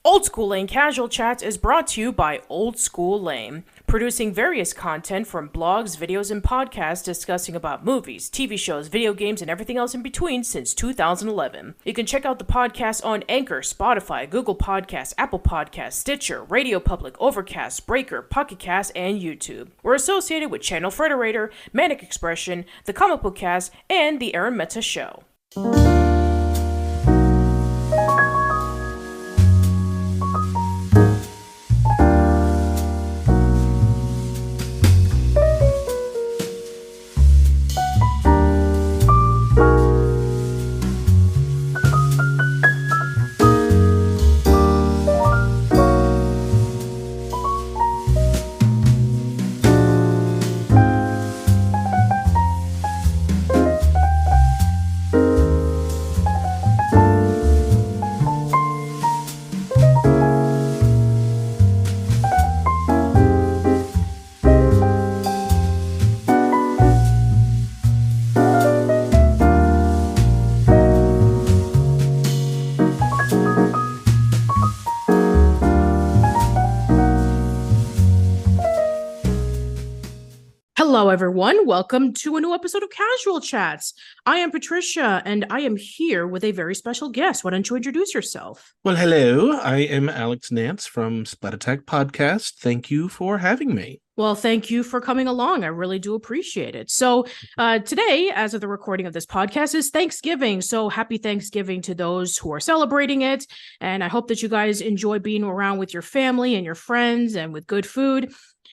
Old School Lane Casual Chats is brought to you by Old School Lane, producing various content from blogs, videos, and podcasts discussing about movies, TV shows, video games, and everything else in between since 2011. You can check out the podcast on Anchor, Spotify, Google Podcasts, Apple Podcasts, Stitcher, Radio Public, Overcast, Breaker, Pocket Cast, and YouTube. We're associated with Channel Frederator, Manic Expression, The Comic Book Cast, and The Arun Mehta Show. Hello, everyone. Welcome to a new episode of Casual Chats. I am Patricia, and I am here with a very special guest. Why don't you introduce yourself? Well, hello. I am Alex Nance from Splat Attack Podcast. Thank you for having me. Well, thank you for coming along. I really do appreciate it. So today, as of the recording of this podcast, is Thanksgiving. So happy Thanksgiving to those who are celebrating it. And I hope that you guys enjoy being around with your family and your friends and with good food.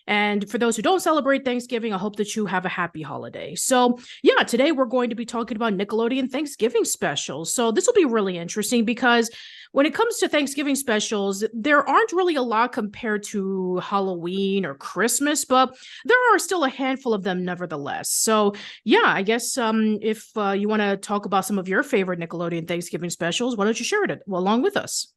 And for those who don't celebrate Thanksgiving, I hope that you have a happy holiday. So yeah, today we're going to be talking about Nickelodeon Thanksgiving specials. So this will be really interesting because when it comes to Thanksgiving specials, there aren't really a lot compared to Halloween or Christmas, but there are still a handful of them nevertheless. So yeah, I guess if you want to talk about some of your favorite Nickelodeon Thanksgiving specials, why don't you share it along with us?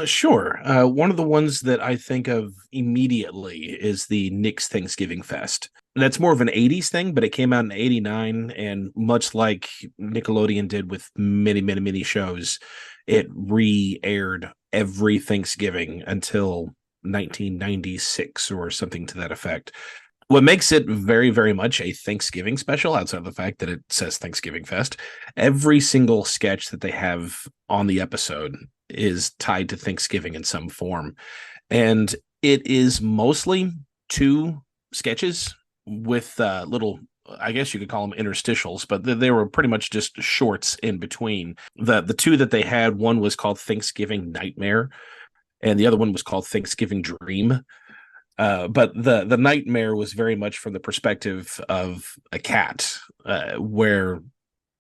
Sure. One of the ones that I think of immediately is the Nick's Thanksgiving Fest. That's more of an 80s thing, but it came out in 89, and much like Nickelodeon did with many shows, it re-aired every Thanksgiving until 1996 or something to that effect. What makes it very much a Thanksgiving special, outside of the fact that it says Thanksgiving Fest, every single sketch that they have on the episode is tied to Thanksgiving in some form. And it is mostly two sketches with little, I guess you could call them interstitials, but they were pretty much just shorts in between. The two that they had, one was called Thanksgiving Nightmare, and the other one was called Thanksgiving Dream. But the nightmare was very much from the perspective of a cat, where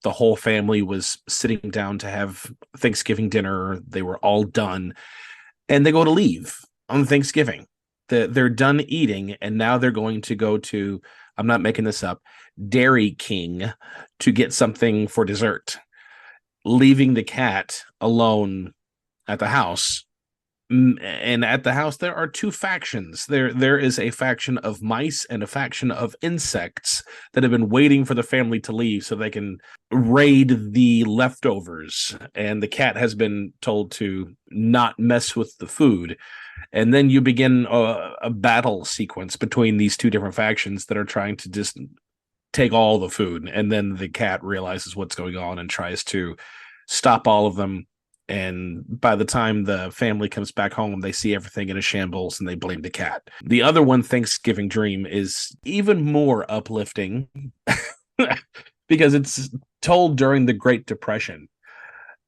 the whole family was sitting down to have Thanksgiving dinner. They were all done, and they go to leave on Thanksgiving. They're done eating, and now they're going to go to, I'm not making this up, Dairy King to get something for dessert, leaving the cat alone at the house. And at the house, there are two factions. There is a faction of mice and a faction of insects that have been waiting for the family to leave so they can raid the leftovers. And the cat has been told to not mess with the food. And then you begin a battle sequence between these two different factions that are trying to just take all the food. And then the cat realizes what's going on and tries to stop all of them. And by the time the family comes back home, they see everything in a shambles and they blame the cat. The other one, Thanksgiving Dream, is even more uplifting because it's told during the Great Depression.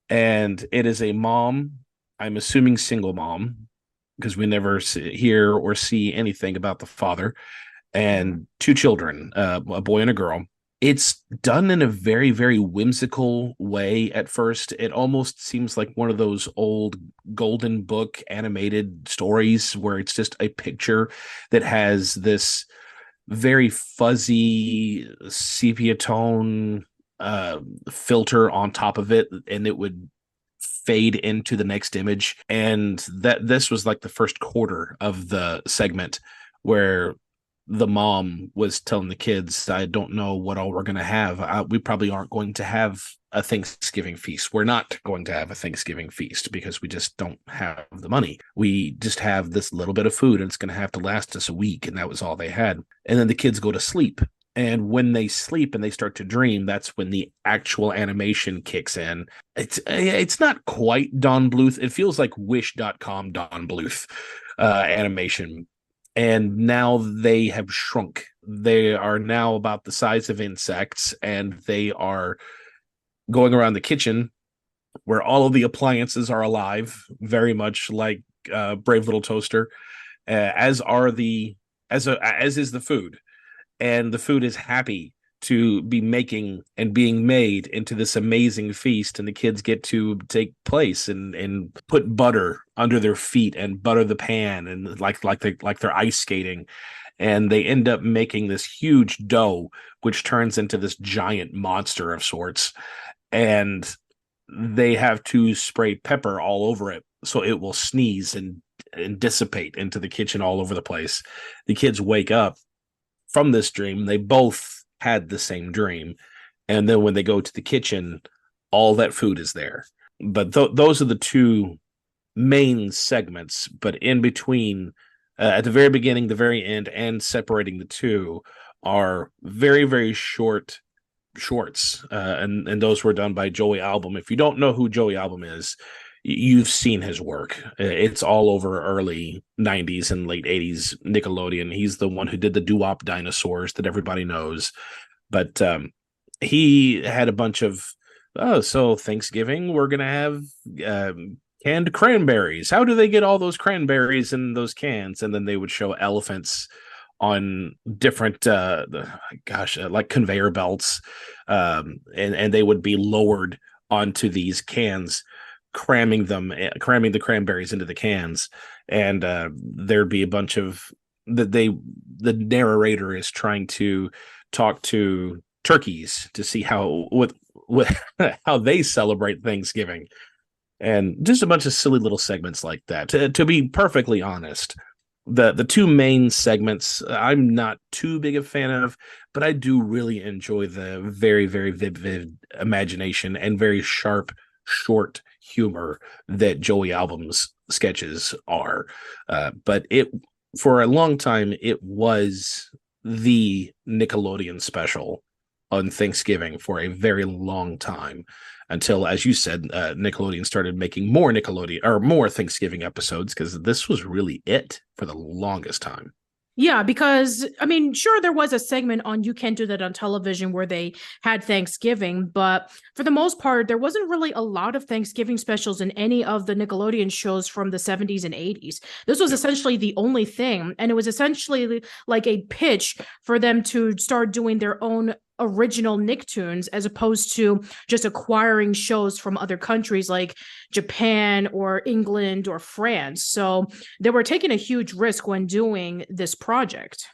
And it is a mom, I'm assuming single mom, because we never hear or see anything about the father, and two children, a boy and a girl. It's done in a very whimsical way at first. It almost seems like one of those old Golden Book animated stories where it's just a picture that has this very fuzzy sepia tone filter on top of it, and it would fade into the next image. And that this was like the first quarter of the segment where the mom was telling the kids, I don't know what all we're going to have. We probably aren't going to have a Thanksgiving feast. We're not going to have a Thanksgiving feast because we just don't have the money. We just have this little bit of food and it's going to have to last us a week. And that was all they had. And then the kids go to sleep. And when they sleep and they start to dream, that's when the actual animation kicks in. It's not quite Don Bluth. It feels like Wish.com Don Bluth animation. And now they have shrunk. They are now about the size of insects, and they are going around the kitchen where all of the appliances are alive, very much like Brave Little Toaster, as is the food. And the food is happy to be making and being made into this amazing feast, and the kids get to take place and put butter under their feet and butter the pan and like they're ice skating, and they end up making this huge dough which turns into this giant monster of sorts, and they have to spray pepper all over it so it will sneeze and dissipate into the kitchen all over the place. The kids wake up from this dream. They both had the same dream. And then when they go to the kitchen, all that food is there. But those are the two main segments. But in between, at the very beginning, the very end, and separating the two are very, very shorts. And those were done by Joey Album. If you don't know who Joey Album is, you've seen his work. It's all over early 90s and late 80s Nickelodeon. He's the one who did the doo-wop dinosaurs that everybody knows. But he had a bunch of, so Thanksgiving, we're going to have canned cranberries. How do they get all those cranberries in those cans? And then they would show elephants on different, like conveyor belts. And they would be lowered onto these cans, cramming the cranberries into the cans, and there'd be a bunch of the narrator is trying to talk to turkeys to see how how they celebrate Thanksgiving, and just a bunch of silly little segments like that. To be perfectly honest, the two main segments I'm not too big a fan of, but I do really enjoy the very, very vivid imagination and very sharp, short humor that Joey Album's sketches are. But for a long time, it was the Nickelodeon special on Thanksgiving for a very long time, until, as you said, Nickelodeon started making more Thanksgiving episodes, because this was really it for the longest time. Yeah, because, I mean, sure, there was a segment on You Can't Do That on Television where they had Thanksgiving, but for the most part, there wasn't really a lot of Thanksgiving specials in any of the Nickelodeon shows from the 70s and 80s. This was essentially the only thing, and it was essentially like a pitch for them to start doing their own original Nicktoons, as opposed to just acquiring shows from other countries like Japan or England or France. So they were taking a huge risk when doing this project.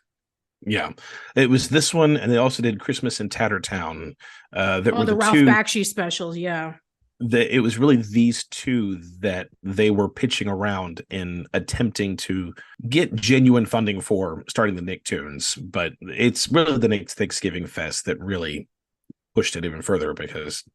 Yeah, it was this one, and they also did Christmas in Tattertown. The Ralph Bakshi specials, yeah. It was really these two that they were pitching around in attempting to get genuine funding for starting the Nicktoons. But it's really the next Thanksgiving Fest that really pushed it even further, because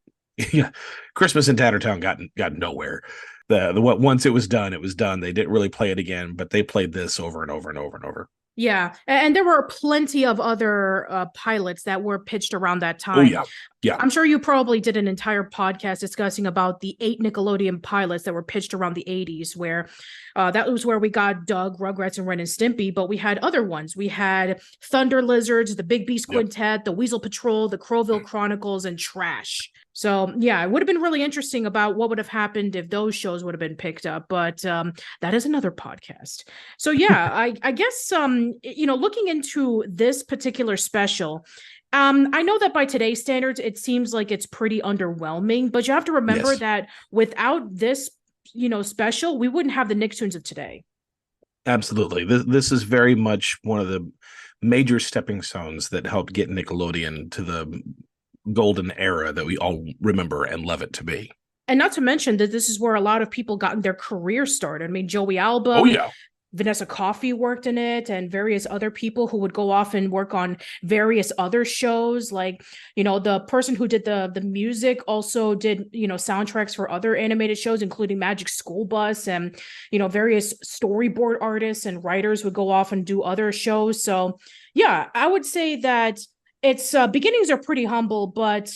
Christmas in Tattertown got nowhere. Once it was done, it was done. They didn't really play it again, but they played this over and over and over and over. Yeah, and there were plenty of other pilots that were pitched around that time. Oh, yeah. I'm sure you probably did an entire podcast discussing about the 8 Nickelodeon pilots that were pitched around the 80s, where that was where we got Doug, Rugrats, and Ren and Stimpy, but we had other ones. We had Thunder Lizards, the Big Beast Quintet, the Weasel Patrol, the Crowville Chronicles, and Trash. So, yeah, it would have been really interesting about what would have happened if those shows would have been picked up, but that is another podcast. So, yeah, I guess, looking into this particular special, I know that by today's standards, it seems like it's pretty underwhelming, but you have to remember that without this, special, we wouldn't have the Nicktoons of today. Absolutely. This is very much one of the major stepping stones that helped get Nickelodeon to the golden era that we all remember and love it to be. And not to mention that this is where a lot of people got their career started. I mean, Joey Album, Vanessa Coffey worked in it, and various other people who would go off and work on various other shows. Like, the person who did the music also did, soundtracks for other animated shows, including Magic School Bus, and, various storyboard artists and writers would go off and do other shows. So yeah, I would say that its beginnings are pretty humble, but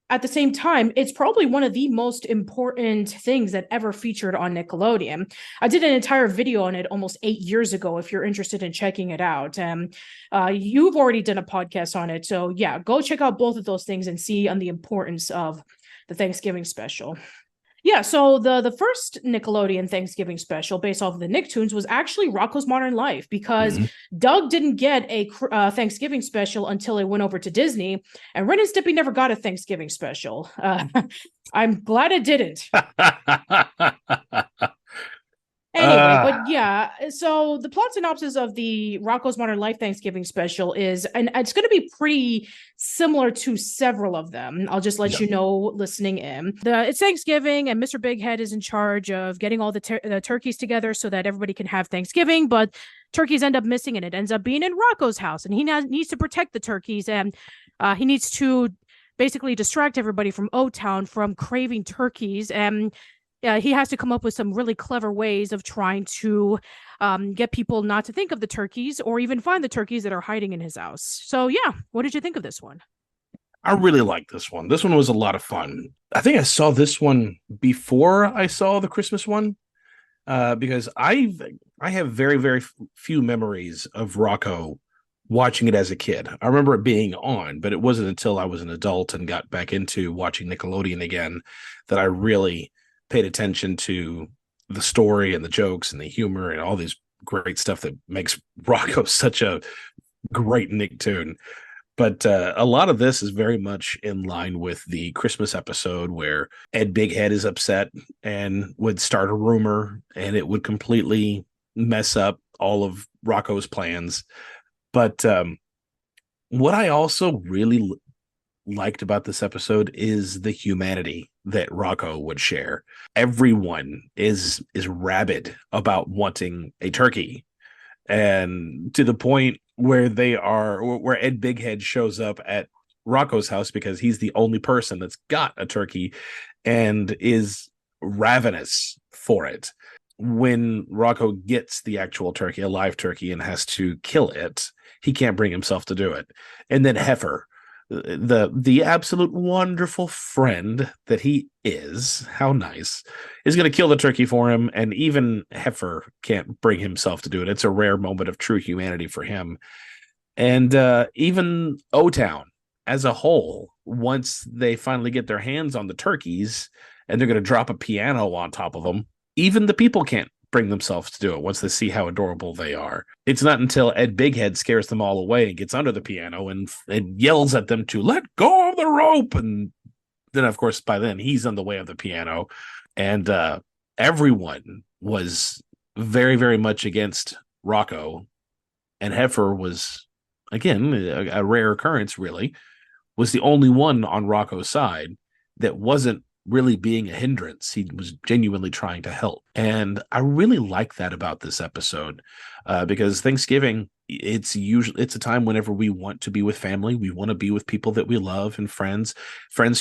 at the same time, it's probably one of the most important things that ever featured on Nickelodeon. I did an entire video on it almost 8 years ago, if you're interested in checking it out. You've already done a podcast on it. So yeah, go check out both of those things and see on the importance of the Thanksgiving special. Yeah, so the first Nickelodeon Thanksgiving special based off of the Nicktoons was actually Rocko's Modern Life, because Doug didn't get a Thanksgiving special until it went over to Disney, and Ren and Stimpy never got a Thanksgiving special. I'm glad it didn't. Anyway, but yeah, so the plot synopsis of the Rocko's Modern Life Thanksgiving special is, and it's going to be pretty similar to several of them. I'll just let you know listening in. It's Thanksgiving, and Mr. Big Head is in charge of getting all the turkeys together so that everybody can have Thanksgiving, but turkeys end up missing, and it ends up being in Rocko's house, and he needs to protect the turkeys, and he needs to basically distract everybody from O-Town from craving turkeys, and he has to come up with some really clever ways of trying to get people not to think of the turkeys or even find the turkeys that are hiding in his house. So yeah, what did you think of this one? I really like this one. This one was a lot of fun. I think I saw this one before I saw the Christmas one, because I have very, very few memories of Rocko watching it as a kid. I remember it being on, but it wasn't until I was an adult and got back into watching Nickelodeon again that I really paid attention to the story and the jokes and the humor and all these great stuff that makes Rocko such a great Nicktoon. But a lot of this is very much in line with the Christmas episode where Ed Bighead is upset and would start a rumor, and it would completely mess up all of Rocko's plans. But what I also really liked about this episode is the humanity that Rocko would share. Everyone is rabid about wanting a turkey, and to the point where where Ed Bighead shows up at Rocko's house because he's the only person that's got a turkey and is ravenous for it. When Rocko gets the actual turkey, a live turkey, and has to kill it, he can't bring himself to do it. And then Heifer, the absolute wonderful friend that he is, how nice, is going to kill the turkey for him, and even Heifer can't bring himself to do it. It's a rare moment of true humanity for him. And even O-Town as a whole, once they finally get their hands on the turkeys and they're going to drop a piano on top of them, even the people can't bring themselves to do it once they see how adorable they are. It's not until Ed Bighead scares them all away and gets under the piano and yells at them to let go of the rope. And then, of course, by then he's on the way of the piano. And everyone was very, very much against Rocko. And Heifer was, again, a rare occurrence, really, was the only one on Rocko's side that wasn't really being a hindrance. He was genuinely trying to help. And I really like that about this episode, because Thanksgiving, it's a time whenever we want to be with family. We want to be with people that we love and friends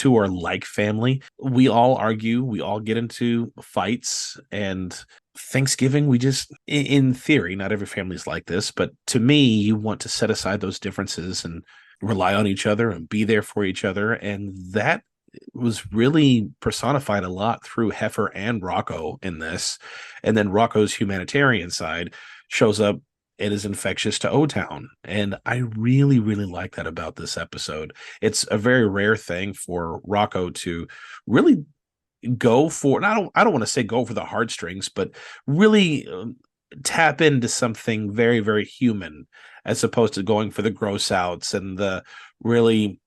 who are like family. We all argue, we all get into fights, and Thanksgiving, we just, in theory, not every family's like this, but to me, you want to set aside those differences and rely on each other and be there for each other. And that was really personified a lot through Heifer and Rocko in this. And then Rocko's humanitarian side shows up and is infectious to O-Town. And I really, really like that about this episode. It's a very rare thing for Rocko to really go for, and I don't want to say go for the heartstrings, but really tap into something very, very human, as opposed to going for the gross outs and the really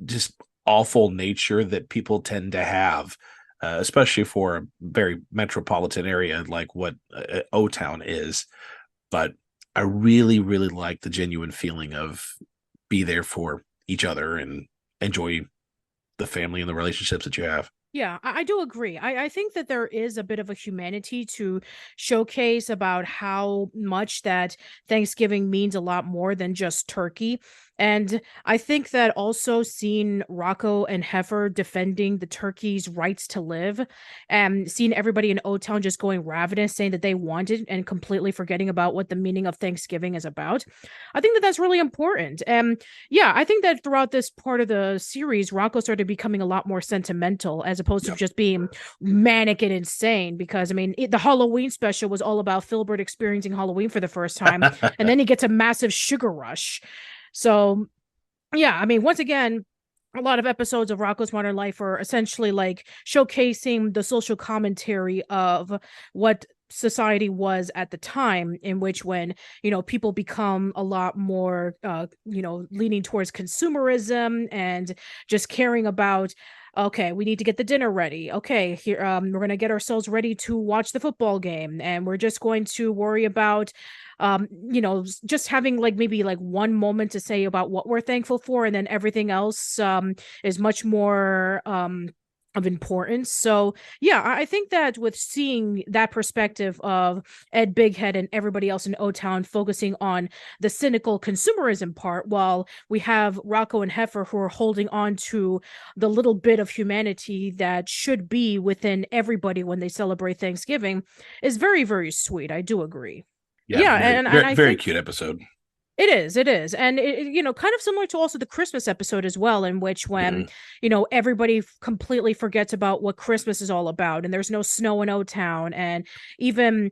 just awful nature that people tend to have, especially for a very metropolitan area like what O-Town is. But I really, really like the genuine feeling of be there for each other and enjoy the family and the relationships that you have. Yeah, I do agree. I think that there is a bit of a humanity to showcase about how much that Thanksgiving means a lot more than just turkey. And I think that also seeing Rocco and Heifer defending the turkey's rights to live and seeing everybody in O Town just going ravenous, saying that they want it and completely forgetting about what the meaning of Thanksgiving is about. I think that that's really important. And yeah, I think that throughout this part of the series, Rocco started becoming a lot more sentimental as opposed to Yep. just being manic and insane. Because I mean, the Halloween special was all about Filbert experiencing Halloween for the first time, and then he gets a massive sugar rush. So yeah, I mean, once again, a lot of episodes of Rocco's Modern Life are essentially like showcasing the social commentary of what society was at the time, in which when people become a lot more leaning towards consumerism and just caring about, okay, we need to get the dinner ready, okay, here, we're going to get ourselves ready to watch the football game, and we're just going to worry about just having like maybe like one moment to say about what we're thankful for, and then everything else is much more of importance. So yeah, I think that with seeing that perspective of Ed Bighead and everybody else in O Town focusing on the cynical consumerism part, while we have Rocco and Heifer who are holding on to the little bit of humanity that should be within everybody when they celebrate Thanksgiving, is very, very sweet. I do agree. Yeah, Yeah, very, and very, I very think cute episode. it is. And kind of similar to also the Christmas episode as well, in which when, Mhm. Everybody completely forgets about what Christmas is all about, and there's no snow in O Town, and even,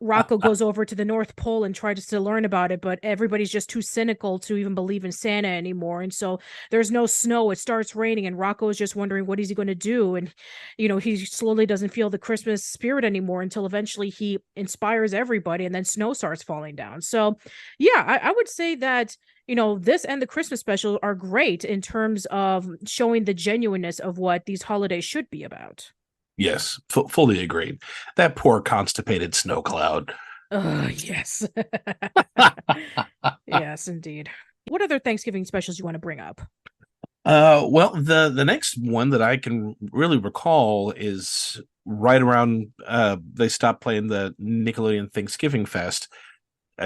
Rocco goes over to the North Pole and tries to learn about it, but everybody's just too cynical to even believe in Santa anymore. And so there's no snow, it starts raining, and Rocco is just wondering what is he going to do, and he slowly doesn't feel the Christmas spirit anymore until eventually he inspires everybody, and then snow starts falling down. So yeah, I would say that, this and the Christmas special are great in terms of showing the genuineness of what these holidays should be about. Yes, fully agreed. That poor constipated snow cloud. Yes. Yes, indeed. What other Thanksgiving specials you want to bring up? Well, the next one that I can really recall is right around they stopped playing the Nickelodeon Thanksgiving Fest.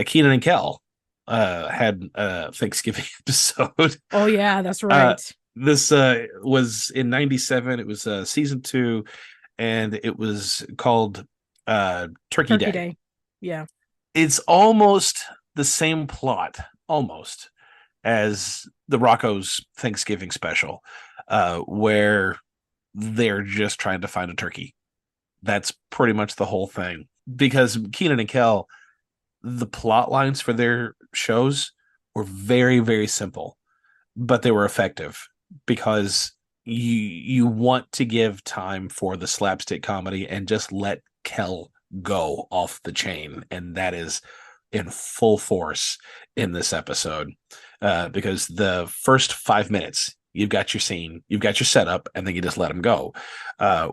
Keenan and Kel had a Thanksgiving episode. Oh yeah, that's Uh, right. this was in '97. It was season 2, and it was called Turkey Turkey Day. Day. Yeah. It's almost the same plot, almost, as the Rocco's Thanksgiving special, where they're just trying to find a turkey. That's pretty much the whole thing. Because Keenan and Kel, the plot lines for their shows were very, very simple, but they were effective because you want to give time for the slapstick comedy and just let Kel go off the chain, and that is in full force in this episode. Because the first 5 minutes, you've got your scene, you've got your setup, and then you just let him go.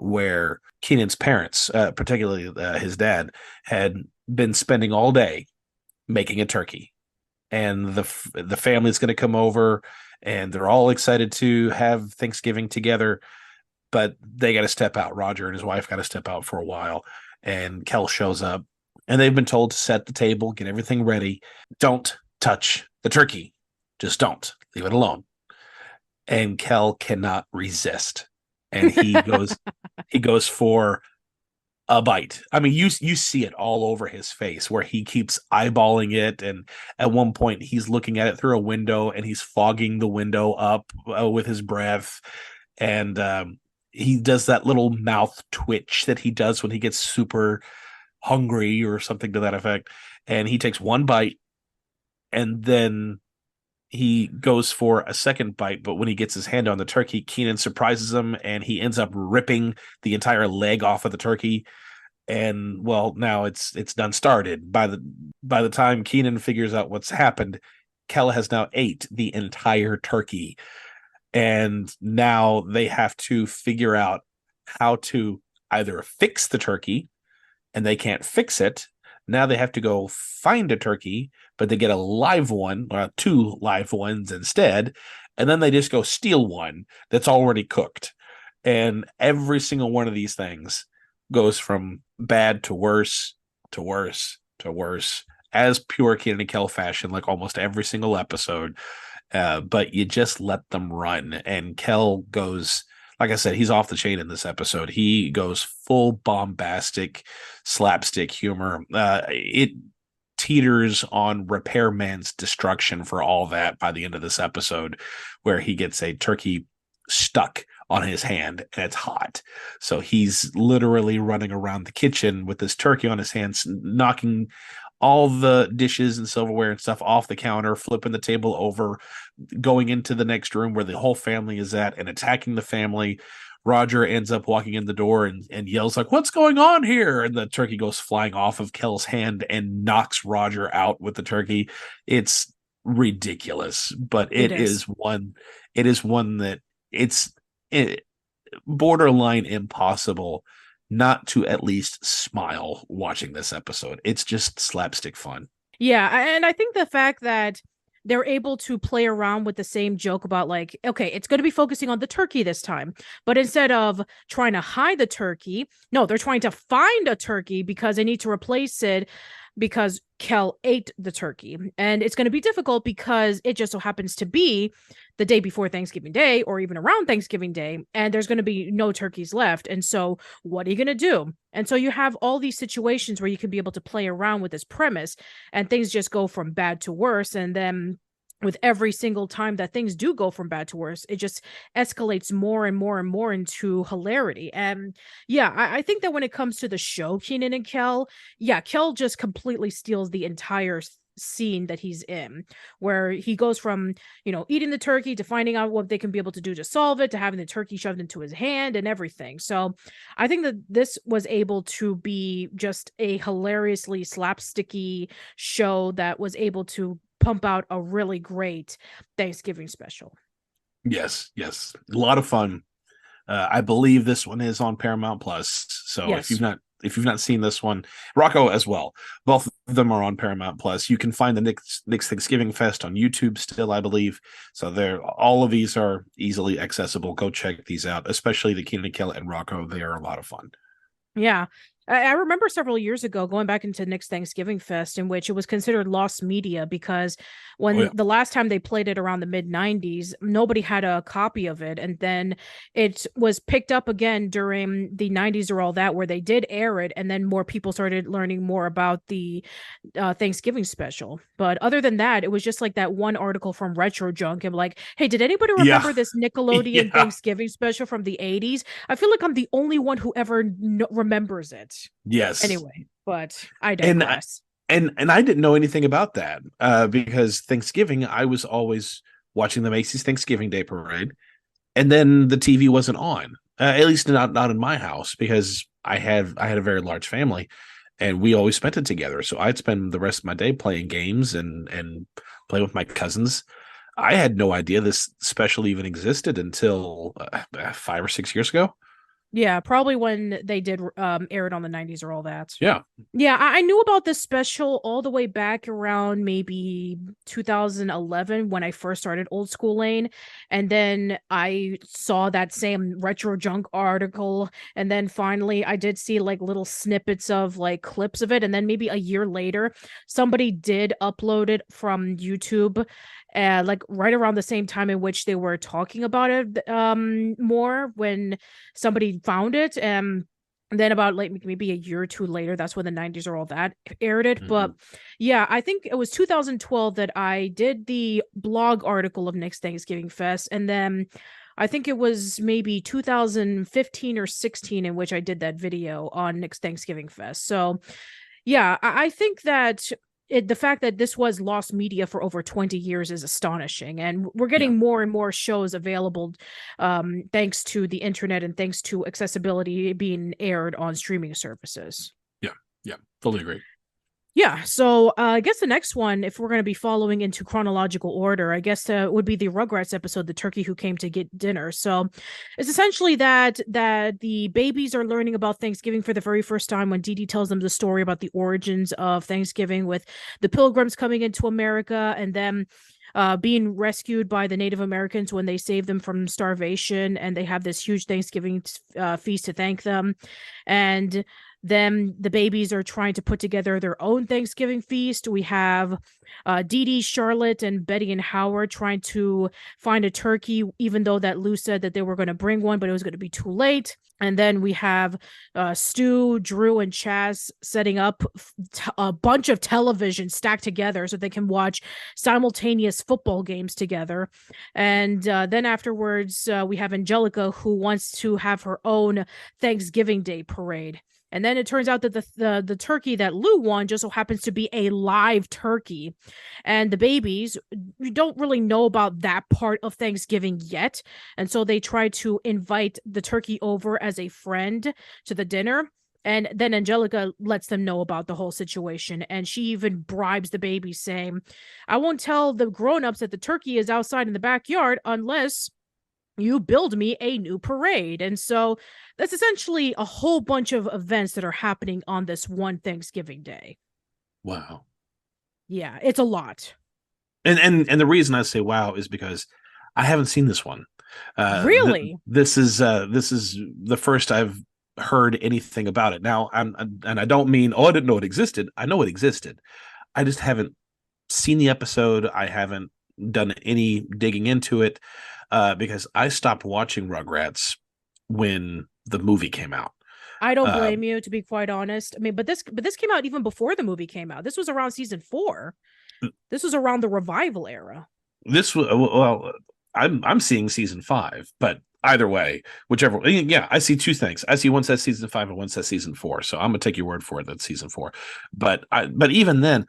Where Keenan's parents, particularly his dad, had been spending all day making a turkey, and the family's going to come over, and they're all excited to have Thanksgiving together, but they got to step out. Roger and his wife got to step out for a while, and Kel shows up, and they've been told to set the table, get everything ready. Don't touch the turkey. Just don't. Leave it alone. And Kel cannot resist, and he goes for a bite. I mean, you see it all over his face where he keeps eyeballing it, and at one point he's looking at it through a window and he's fogging the window up with his breath, and he does that little mouth twitch that he does when he gets super hungry or something to that effect. And he takes one bite, and then he goes for a second bite, but when he gets his hand on the turkey, Keenan surprises him, and he ends up ripping the entire leg off of the turkey. And well, now it's done started. By the time Keenan figures out what's happened, Kel has now ate the entire turkey, and now they have to figure out how to either fix the turkey, and they can't fix it. Now they have to go find a turkey, but they get a live one, or 2 live ones instead, and then they just go steal one that's already cooked. And every single one of these things goes from bad to worse to worse to worse, as pure Kenan and Kel fashion, like almost every single episode. But you just let them run. And Kel goes, like I said, he's off the chain in this episode. He goes full bombastic slapstick humor. It teeters on Repairman's destruction for all that by the end of this episode, where he gets a turkey stuck on his hand and it's hot. So he's literally running around the kitchen with this turkey on his hands, knocking all the dishes and silverware and stuff off the counter, flipping the table over, going into the next room where the whole family is at and attacking the family. Roger ends up walking in the door and yells like, "What's going on here?" And the turkey goes flying off of Kel's hand and knocks Roger out with the turkey. It's ridiculous, but it is one that it's borderline impossible not to at least smile watching this episode. It's just slapstick fun. Yeah, and I think the fact that they're able to play around with the same joke about like, okay, it's going to be focusing on the turkey this time, but instead of trying to hide the turkey, no, they're trying to find a turkey because they need to replace it because Kel ate the turkey. And it's going to be difficult because it just so happens to be the day before Thanksgiving Day or even around Thanksgiving Day, and there's going to be no turkeys left. And so what are you going to do? And so you have all these situations where you can be able to play around with this premise and things just go from bad to worse. And then with every single time that things do go from bad to worse, it just escalates more and more and more into hilarity. And yeah, I think that when it comes to the show, Kenan and Kel, yeah, Kel just completely steals the entire scene that he's in, where he goes from, eating the turkey to finding out what they can be able to do to solve it, to having the turkey shoved into his hand and everything. So I think that this was able to be just a hilariously slapsticky show that was able to pump out a really great Thanksgiving special. Yes, a lot of fun. I believe this one is on Paramount Plus. So yes. if you've not seen this one, Rocco as well, both of them are on Paramount Plus. You can find the Nick's Thanksgiving Fest on YouTube still, I believe. So all of these are easily accessible. Go check these out, especially the Kenan and Kel and Rocco. They are a lot of fun. Yeah. I remember several years ago going back into Nick's Thanksgiving Fest, in which it was considered lost media because when the last time they played it around the mid-90s, nobody had a copy of it. And then it was picked up again during the 90s or all that, where they did air it. And then more people started learning more about the Thanksgiving special. But other than that, it was just like that one article from Retro Junk. And like, hey, did anybody remember this Nickelodeon Thanksgiving special from the 80s? I feel like I'm the only one who ever remembers it. Yes. Anyway, but I digress. And I didn't know anything about that because Thanksgiving, I was always watching the Macy's Thanksgiving Day Parade, and then the TV wasn't on. At least not in my house, because I had a very large family, and we always spent it together. So I'd spend the rest of my day playing games and playing with my cousins. I had no idea this special even existed until 5 or 6 years ago. Yeah, probably when they did air it on the 90s or all that. Yeah. Yeah, I knew about this special all the way back around maybe 2011 when I first started Old School Lane. And then I saw that same Retro Junk article. And then finally I did see like little snippets of like clips of it. And then maybe a year later, somebody did upload it from YouTube. Like right around the same time in which they were talking about it more, when somebody found it. And then about like maybe a year or two later, that's when the 90s or all that aired it. Mm-hmm. But yeah, I think it was 2012 that I did the blog article of Nick's Thanksgiving Fest. And then I think it was maybe 2015 or 16 in which I did that video on Nick's Thanksgiving Fest. So yeah, I think that the fact that this was lost media for over 20 years is astonishing. And we're getting more and more shows available thanks to the internet and thanks to accessibility being aired on streaming services. Yeah, fully agree. Yeah, so I guess the next one, if we're going to be following into chronological order, I guess would be the Rugrats episode, The Turkey Who Came to Get Dinner. So it's essentially that the babies are learning about Thanksgiving for the very first time when Dee Dee tells them the story about the origins of Thanksgiving with the Pilgrims coming into America. And then being rescued by the Native Americans when they saved them from starvation, and they have this huge Thanksgiving feast to thank them. And then the babies are trying to put together their own Thanksgiving feast. We have Dee Dee, Charlotte, and Betty and Howard trying to find a turkey, even though that Lou said that they were going to bring one, but it was going to be too late. And then we have Stu, Drew, and Chaz setting up a bunch of television stacked together so they can watch simultaneous football games together. And then afterwards, we have Angelica, who wants to have her own Thanksgiving Day parade. And then it turns out that the turkey that Lou won just so happens to be a live turkey. And the babies, you don't really know about that part of Thanksgiving yet. And so they try to invite the turkey over as a friend to the dinner. And then Angelica lets them know about the whole situation. And she even bribes the babies, saying, I won't tell the grown-ups that the turkey is outside in the backyard unless you build me a new parade. And so that's essentially a whole bunch of events that are happening on this one Thanksgiving Day. Wow. Yeah, it's a lot. And the reason I say wow is because I haven't seen this one. Really? This is the first I've heard anything about it. Now, and I don't mean, I didn't know it existed. I know it existed. I just haven't seen the episode. I haven't done any digging into it. Because I stopped watching Rugrats when the movie came out. I don't blame you, to be quite honest. I mean, but this came out even before the movie came out. This was around season 4. This was around the revival era. This was, well, I'm seeing season 5, but either way, whichever. Yeah, I see two things. I see one says season 5 and one says season 4. So I'm gonna take your word for it. That's season 4. But even then,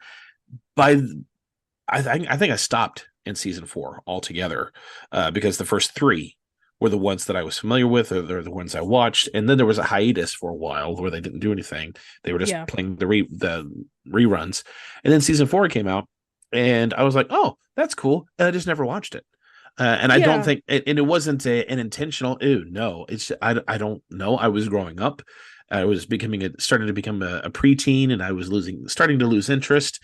I think I stopped in season 4 altogether, because the first 3 were the ones that I was familiar with, or they're the ones I watched, and then there was a hiatus for a while where they didn't do anything. They were just playing the reruns, and then season 4 came out, and I was like, "Oh, that's cool," and I just never watched it. And I don't think, and it wasn't an intentional. Ew, no, it's I don't know. I was growing up. I was starting to become a preteen, and I was starting to lose interest.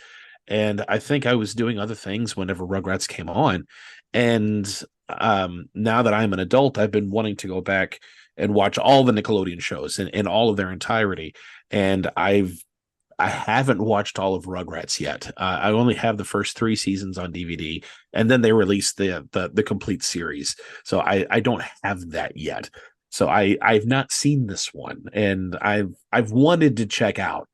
And I think I was doing other things whenever Rugrats came on. And now that I'm an adult, I've been wanting to go back and watch all the Nickelodeon shows in all of their entirety. And I haven't watched all of Rugrats yet. I only have the first 3 seasons on DVD, and then they released the complete series. So I don't have that yet. So I've not seen this one, and I've wanted to check out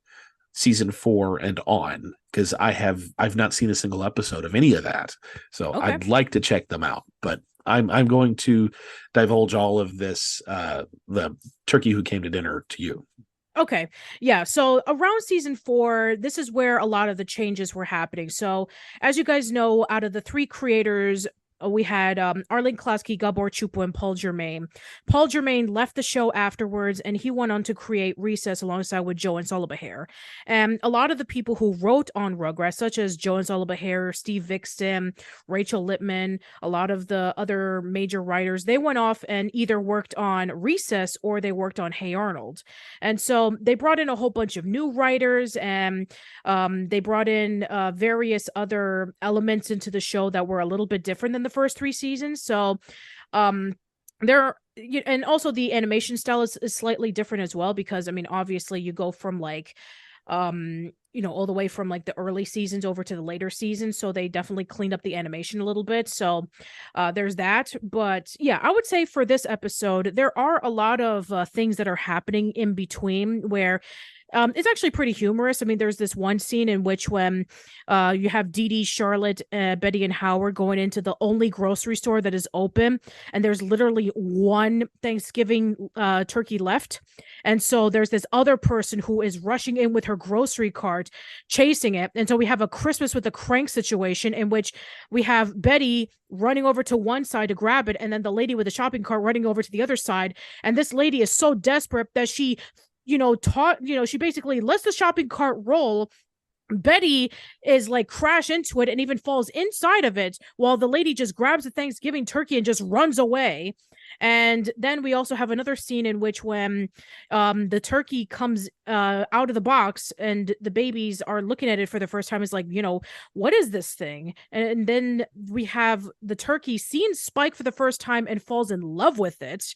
season 4 and on, because I've not seen a single episode of any of that. So okay. I'd like to check them out, but I'm going to divulge all of this, the turkey who came to dinner, to you. Okay. Yeah. So around season 4, this is where a lot of the changes were happening. So as you guys know, out of the 3 creators, we had Arlene Klasky, Gabor Chupo, and Paul Germain. Paul Germain left the show afterwards, and he went on to create Recess alongside with Joe and Sullivan. And a lot of the people who wrote on Rugrats, such as Joe and Sullivan, Steve Vixton, Rachel Lippman, a lot of the other major writers, they went off and either worked on Recess or they worked on Hey Arnold. And so they brought in a whole bunch of new writers, and they brought in various other elements into the show that were a little bit different than the first 3 seasons. So there, and also the animation style is slightly different as well, because I mean, obviously you go from like all the way from like the early seasons over to the later seasons, so they definitely cleaned up the animation a little bit. So there's that. But yeah, I would say for this episode there are a lot of things that are happening in between where it's actually pretty humorous. I mean, there's this one scene in which when you have Dee Dee, Charlotte, Betty, and Howard going into the only grocery store that is open, and there's literally one Thanksgiving turkey left. And so there's this other person who is rushing in with her grocery cart, chasing it. And so we have a Christmas with a crank situation in which we have Betty running over to one side to grab it, and then the lady with the shopping cart running over to the other side. And this lady is so desperate that she she basically lets the shopping cart roll. Betty is like crash into it and even falls inside of it, while the lady just grabs the Thanksgiving turkey and just runs away. And then we also have another scene in which when the turkey comes out of the box and the babies are looking at it for the first time, is like, what is this thing? And then we have the turkey seeing Spike for the first time and falls in love with it.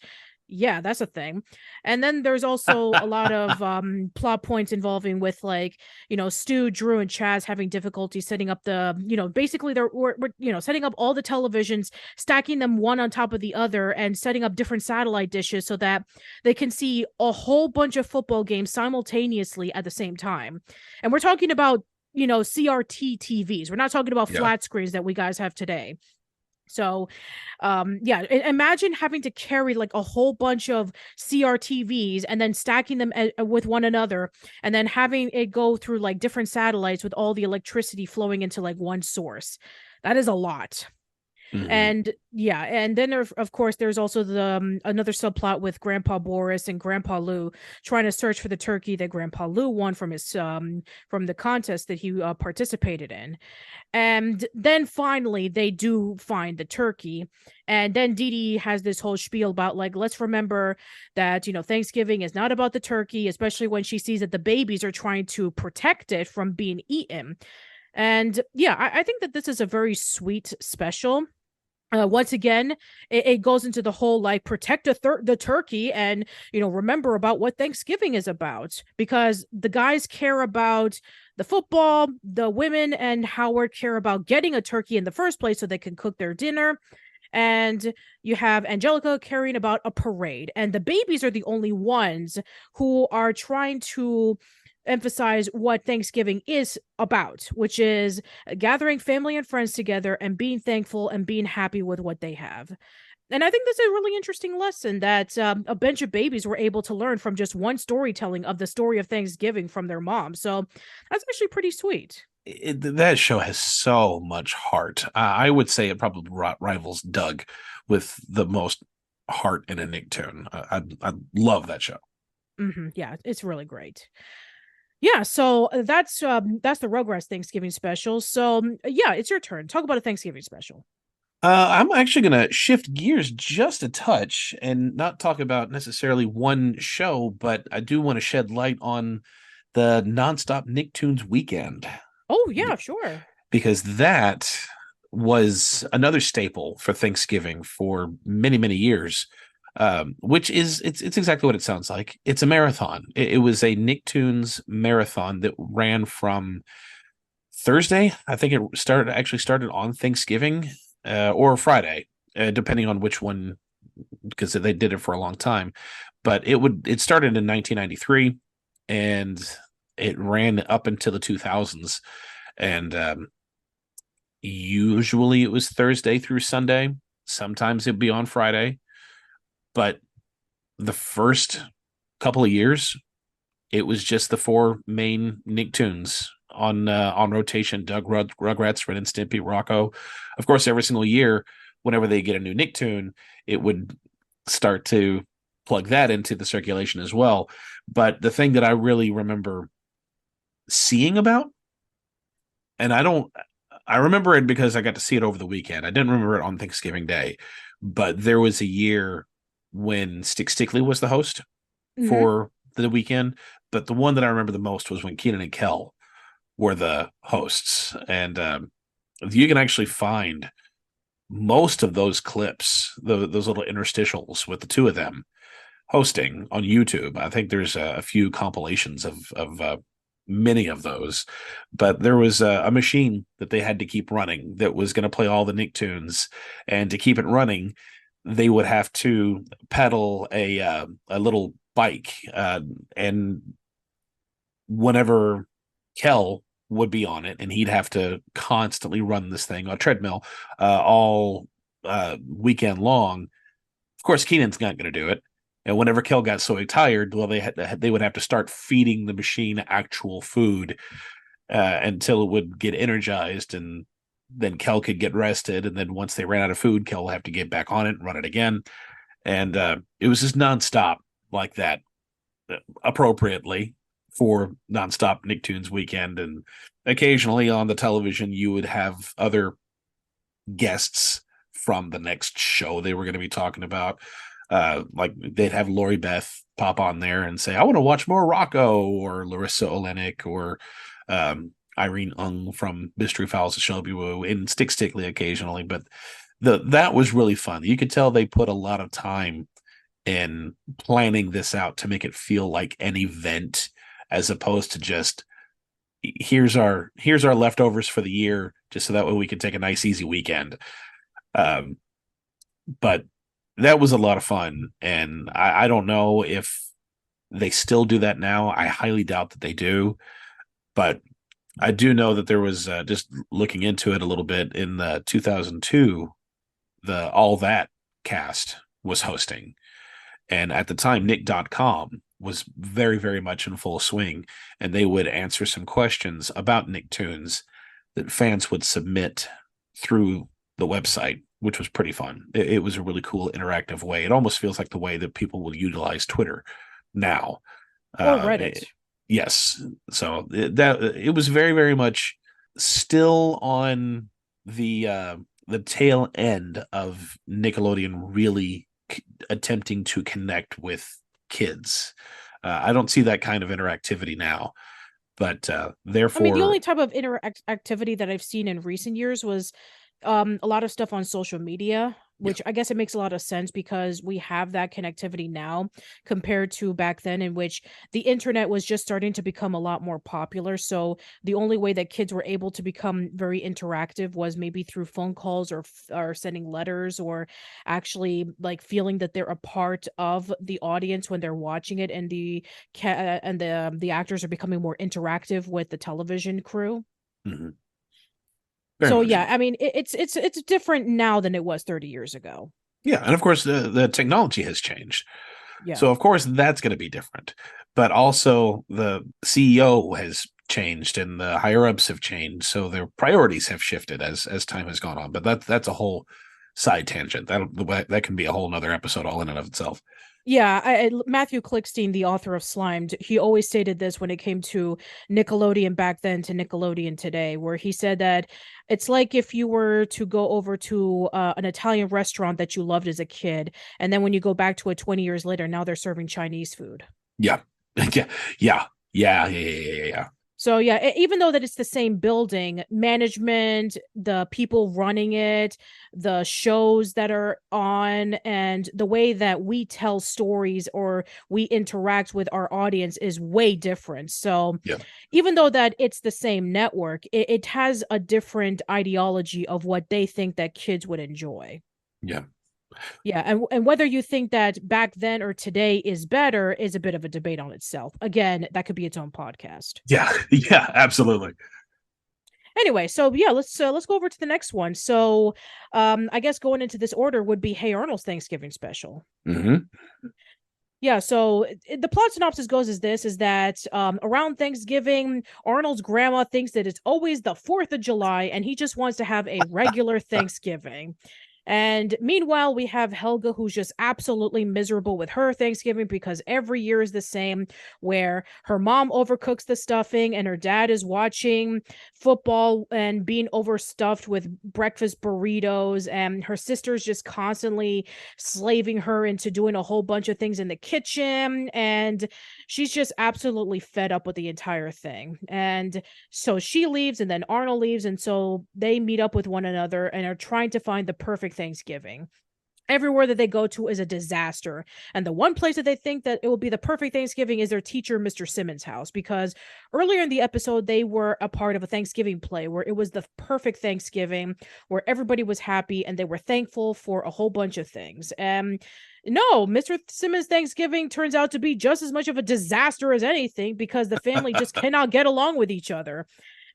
Yeah, that's a thing. And then there's also a lot of plot points involving with, like, Stu, Drew, and Chaz having difficulty setting up the, basically we're setting up all the televisions, stacking them one on top of the other, and setting up different satellite dishes so that they can see a whole bunch of football games simultaneously at the same time. And we're talking about, CRT TVs. We're not talking about flat screens that we guys have today. So, imagine having to carry like a whole bunch of CRTVs and then stacking them with one another, and then having it go through like different satellites with all the electricity flowing into like one source. That is a lot. Mm-hmm. And then of course there's also the another subplot with Grandpa Boris and Grandpa Lou trying to search for the turkey that Grandpa Lou won from his from the contest that he participated in. And then finally they do find the turkey, and then Dee Dee has this whole spiel about, like, let's remember that Thanksgiving is not about the turkey, especially when she sees that the babies are trying to protect it from being eaten. And I think that this is a very sweet special. Once again, it goes into the whole, like, protect the turkey and, remember about what Thanksgiving is about, because the guys care about the football, the women and Howard care about getting a turkey in the first place so they can cook their dinner. And you have Angelica caring about a parade, and the babies are the only ones who are trying to emphasize what Thanksgiving is about, which is gathering family and friends together and being thankful and being happy with what they have. And I think that's a really interesting lesson that a bunch of babies were able to learn from just one storytelling of the story of Thanksgiving from their mom. So that's actually pretty sweet. That show has so much heart. I would say it probably rivals Doug with the most heart in a Nicktoon. I love that show. Mm-hmm. Yeah, it's really great. Yeah, so that's the Rugrats Thanksgiving special. So it's your turn. Talk about a Thanksgiving special. I'm actually going to shift gears just a touch and not talk about necessarily one show, but I do want to shed light on the nonstop Nicktoons weekend. Oh, yeah, sure. Because that was another staple for Thanksgiving for many, many years. Which is it's exactly what it sounds like. It's a marathon. It was a Nicktoons marathon that ran from Thursday. I think it started on Thanksgiving or Friday, depending on which one, because they did it for a long time. But it started in 1993 and it ran up until the 2000s, and usually it was Thursday through Sunday. Sometimes it'd be on Friday. But the first couple of years, it was just the four main Nicktoons on rotation: Doug, Rugrats, Ren and Stimpy, Rocco. Of course, every single year, whenever they get a new Nicktoon, it would start to plug that into the circulation as well. But the thing that I really remember seeing about, and I remember it because I got to see it over the weekend. I didn't remember it on Thanksgiving Day, but there was a year when Stickley was the host for the weekend. But the one that I remember the most was when Keenan and Kel were the hosts. And you can actually find most of those clips, those little interstitials with the two of them hosting on YouTube. I think there's a few compilations of many of those. But there was a machine that they had to keep running that was going to play all the Nicktoons. And to keep it running, they would have to pedal a little bike, and whenever Kel would be on it, and he'd have to constantly run this thing on a treadmill all weekend long. Of course, Keenan's not going to do it, and whenever Kel got so tired, well, they would have to start feeding the machine actual food until it would get energized, and then Kel could get rested, and then once they ran out of food, Kel would have to get back on it and run it again. And it was just nonstop like that, appropriately for nonstop Nicktoons weekend. And occasionally on the television, you would have other guests from the next show they were going to be talking about. Like they'd have Lori Beth pop on there and say, I want to watch more Rocco, or Larissa Olenek, or Irene Ung from Mystery Files of Shelby Woo, and Stick Stickly occasionally. But that was really fun. You could tell they put a lot of time in planning this out to make it feel like an event, as opposed to just here's our leftovers for the year, just so that way we can take a nice easy weekend. But that was a lot of fun, and I don't know if they still do that now. I highly doubt that they do, but I do know that there was, just looking into it a little bit, in 2002, the All That cast was hosting. And at the time, Nick.com was very, very much in full swing, and they would answer some questions about Nicktoons that fans would submit through the website, which was pretty fun. It was a really cool interactive way. It almost feels like the way that people will utilize Twitter now. Or Reddit. Yes. So it was very, very much still on the tail end of Nickelodeon really attempting to connect with kids. I don't see that kind of interactivity now, but therefore, I mean, the only type of interactivity that I've seen in recent years was a lot of stuff on social media, which I guess it makes a lot of sense because we have that connectivity now compared to back then, in which the internet was just starting to become a lot more popular. So the only way that kids were able to become very interactive was maybe through phone calls or sending letters, or actually like feeling that they're a part of the audience when they're watching it, and the actors are becoming more interactive with the television crew. Mm-hmm. So yeah, I mean, it's different now than it was 30 years ago. Yeah, and of course the technology has changed. Yeah. So of course that's going to be different. But also the CEO has changed and the higher ups have changed, so their priorities have shifted as time has gone on. But that's a whole side tangent. That can be a whole nother episode all in and of itself. Yeah, Matthew Klickstein, the author of Slimed, he always stated this when it came to Nickelodeon back then to Nickelodeon today, where he said that it's like if you were to go over to an Italian restaurant that you loved as a kid, and then when you go back to it 20 years later, now they're serving Chinese food. Yeah. Yeah. So yeah, even though that it's the same building, management, the people running it, the shows that are on, and the way that we tell stories or we interact with our audience is way different. So even though that it's the same network, it has a different ideology of what they think that kids would enjoy. Yeah. Yeah, and whether you think that back then or today is better is a bit of a debate on itself. Again, that could be its own podcast. Yeah, absolutely. Anyway, so yeah, let's go over to the next one. So, I guess going into this order would be Hey Arnold's Thanksgiving special. Mm-hmm. Yeah, so the plot synopsis goes is that around Thanksgiving, Arnold's grandma thinks that it's always the 4th of July, and he just wants to have a regular Thanksgiving. And meanwhile, we have Helga, who's just absolutely miserable with her Thanksgiving because every year is the same, where her mom overcooks the stuffing and her dad is watching football and being overstuffed with breakfast burritos, and her sister's just constantly slaving her into doing a whole bunch of things in the kitchen, and she's just absolutely fed up with the entire thing. And so she leaves, and then Arnold leaves, and so they meet up with one another and are trying to find the perfect Thanksgiving. Everywhere that they go to is a disaster. And the one place that they think that it will be the perfect Thanksgiving is their teacher, Mr. Simmons' house, because earlier in the episode, they were a part of a Thanksgiving play where it was the perfect Thanksgiving, where everybody was happy and they were thankful for a whole bunch of things. No, Mr. Simmons' Thanksgiving turns out to be just as much of a disaster as anything, because the family just cannot get along with each other.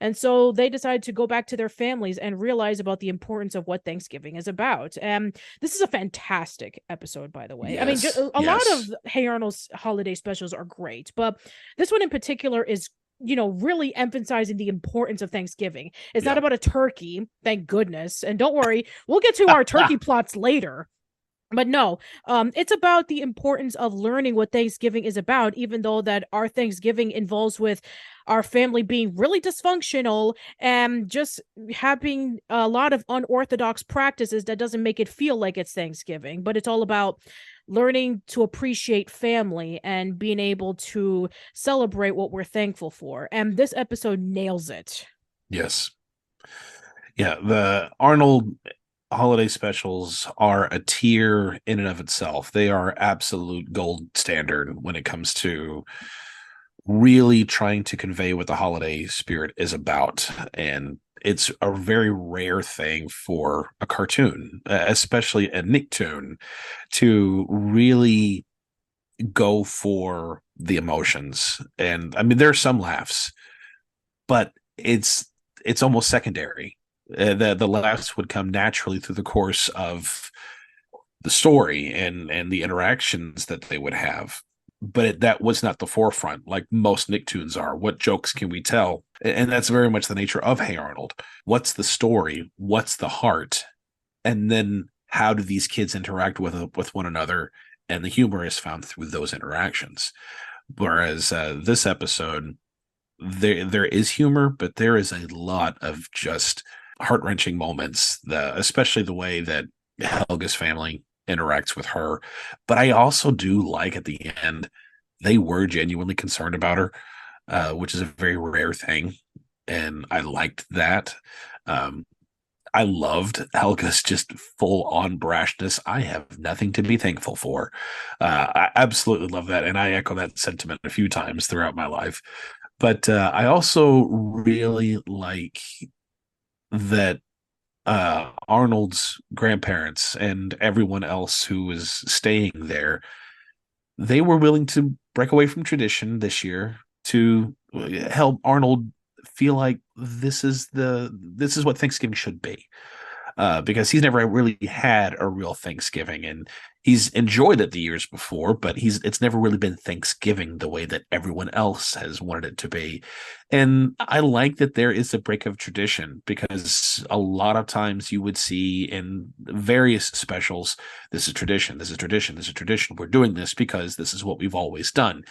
And so they decide to go back to their families and realize about the importance of what Thanksgiving is about. This is a fantastic episode, by the way. Yes, I mean, a lot of Hey Arnold's holiday specials are great, but this one in particular is, really emphasizing the importance of Thanksgiving. It's not about a turkey, thank goodness. And don't worry, we'll get to our turkey plots later. But no, it's about the importance of learning what Thanksgiving is about, even though that our Thanksgiving involves with our family being really dysfunctional and just having a lot of unorthodox practices that doesn't make it feel like it's Thanksgiving. But it's all about learning to appreciate family and being able to celebrate what we're thankful for. And this episode nails it. Yes. Yeah, the Arnold holiday specials are a tier in and of itself. They are absolute gold standard when it comes to really trying to convey what the holiday spirit is about. And it's a very rare thing for a cartoon, especially a Nicktoon, to really go for the emotions. And I mean, there are some laughs, but it's almost secondary. The laughs would come naturally through the course of the story and the interactions that they would have. But that was not the forefront, like most Nicktoons are. What jokes can we tell? And that's very much the nature of Hey Arnold. What's the story? What's the heart? And then how do these kids interact with one another? And the humor is found through those interactions. Whereas this episode, there is humor, but there is a lot of just heart-wrenching moments, especially the way that Helga's family interacts with her. But I also do like at the end, they were genuinely concerned about her, which is a very rare thing. And I liked that. I loved Helga's just full-on brashness. I have nothing to be thankful for. I absolutely love that. And I echo that sentiment a few times throughout my life. But I also really like that Arnold's grandparents and everyone else who was staying there, they were willing to break away from tradition this year to help Arnold feel like this is what Thanksgiving should be. Because he's never really had a real Thanksgiving, and he's enjoyed it the years before, but it's never really been Thanksgiving the way that everyone else has wanted it to be. And I like that there is a break of tradition, because a lot of times you would see in various specials, this is tradition, this is tradition, this is tradition. We're doing this because this is what we've always done.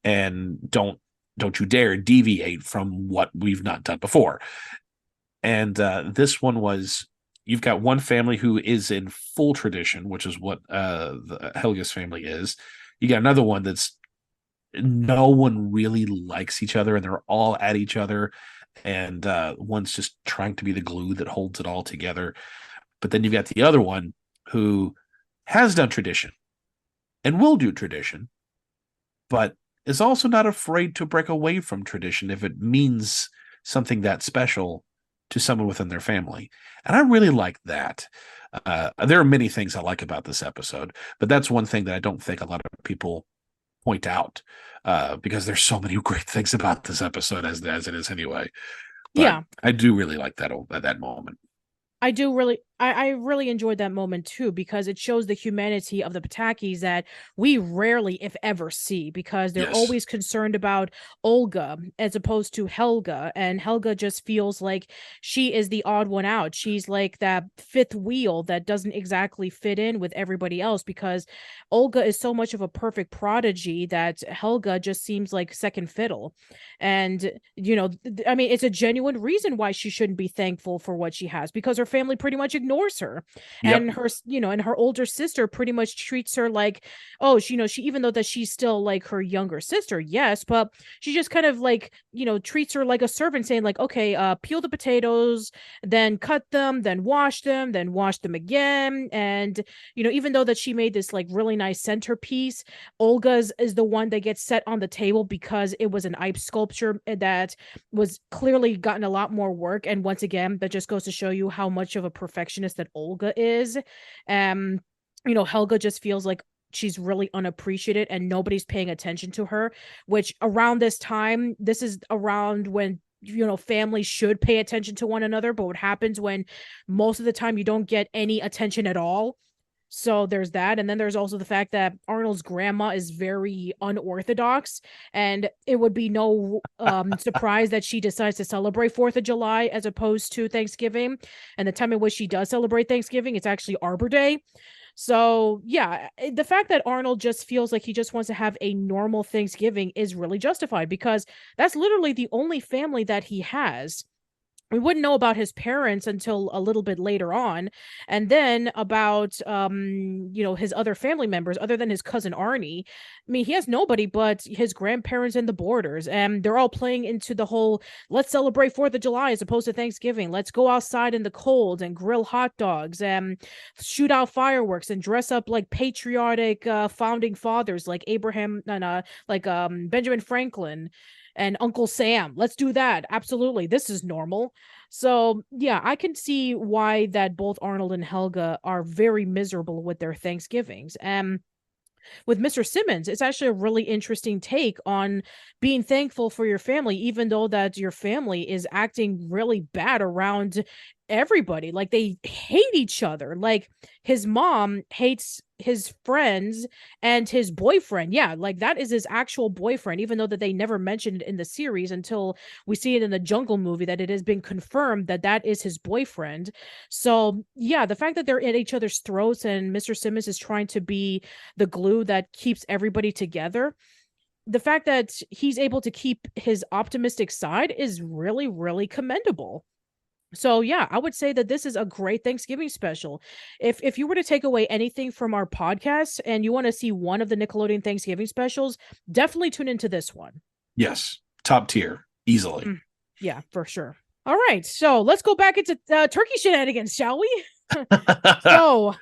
And don't you dare deviate from what we've not done before. And this one was, you've got one family who is in full tradition, which is what the Helga's family is. You got another one that's no one really likes each other, and they're all at each other. And one's just trying to be the glue that holds it all together. But then you've got the other one who has done tradition and will do tradition, but is also not afraid to break away from tradition if it means something that special to someone within their family. And I really like that. There are many things I like about this episode, but that's one thing that I don't think a lot of people point out, because there's so many great things about this episode as it is anyway. But yeah, I do really like that moment. I really enjoyed that moment too, because it shows the humanity of the Patakis that we rarely, if ever, see, because they're always concerned about Olga as opposed to Helga. And Helga just feels like she is the odd one out. She's like that fifth wheel that doesn't exactly fit in with everybody else, because Olga is so much of a perfect prodigy that Helga just seems like second fiddle. And, I mean, it's a genuine reason why she shouldn't be thankful for what she has, because her family pretty much ignores her. Yep. And her, and her older sister pretty much treats her like, oh, she even though that she's still like her younger sister, yes, but she just kind of like, treats her like a servant, saying like, okay, peel the potatoes, then cut them, then wash them again. And, even though that she made this like really nice centerpiece, Olga's is the one that gets set on the table because it was an Ipe sculpture that was clearly gotten a lot more work. And once again, that just goes to show you how much of a perfectionist that Olga is. Helga just feels like she's really unappreciated and nobody's paying attention to her, which around this time, this is around when families should pay attention to one another. But what happens when most of the time you don't get any attention at all? So there's that. And then there's also the fact that Arnold's grandma is very unorthodox, and it would be no surprise that she decides to celebrate 4th of July as opposed to Thanksgiving. And the time in which she does celebrate Thanksgiving, it's actually Arbor Day. So yeah, the fact that Arnold just feels like he just wants to have a normal Thanksgiving is really justified, because that's literally the only family that he has. we wouldn't know about his parents until a little bit later on, and then about his other family members other than his cousin Arnie. I mean, he has nobody but his grandparents and the Borders, and they're all playing into the whole let's celebrate 4th of July as opposed to Thanksgiving. Let's go outside in the cold and grill hot dogs and shoot out fireworks and dress up like patriotic founding fathers like Abraham and Benjamin Franklin and Uncle Sam. Let's do that. Absolutely. This is normal. So, yeah, I can see why that both Arnold and Helga are very miserable with their Thanksgivings. And with Mr. Simmons, it's actually a really interesting take on being thankful for your family, even though that your family is acting really bad around everybody. Like they hate each other. Like his mom hates his friends and his boyfriend. Yeah, like that is his actual boyfriend, even though that they never mentioned it in the series until we see it in the Jungle movie that it has been confirmed that that is his boyfriend. So yeah, the fact that they're at each other's throats and Mr. Simmons is trying to be the glue that keeps everybody together, the fact that he's able to keep his optimistic side is really, really commendable. So yeah, I would say that this is a great Thanksgiving special. If you were to take away anything from our podcast and you want to see one of the Nickelodeon Thanksgiving specials, definitely tune into this one. Yes, top tier, easily. Yeah, for sure. All right, so let's go back into turkey shenanigans, shall we? So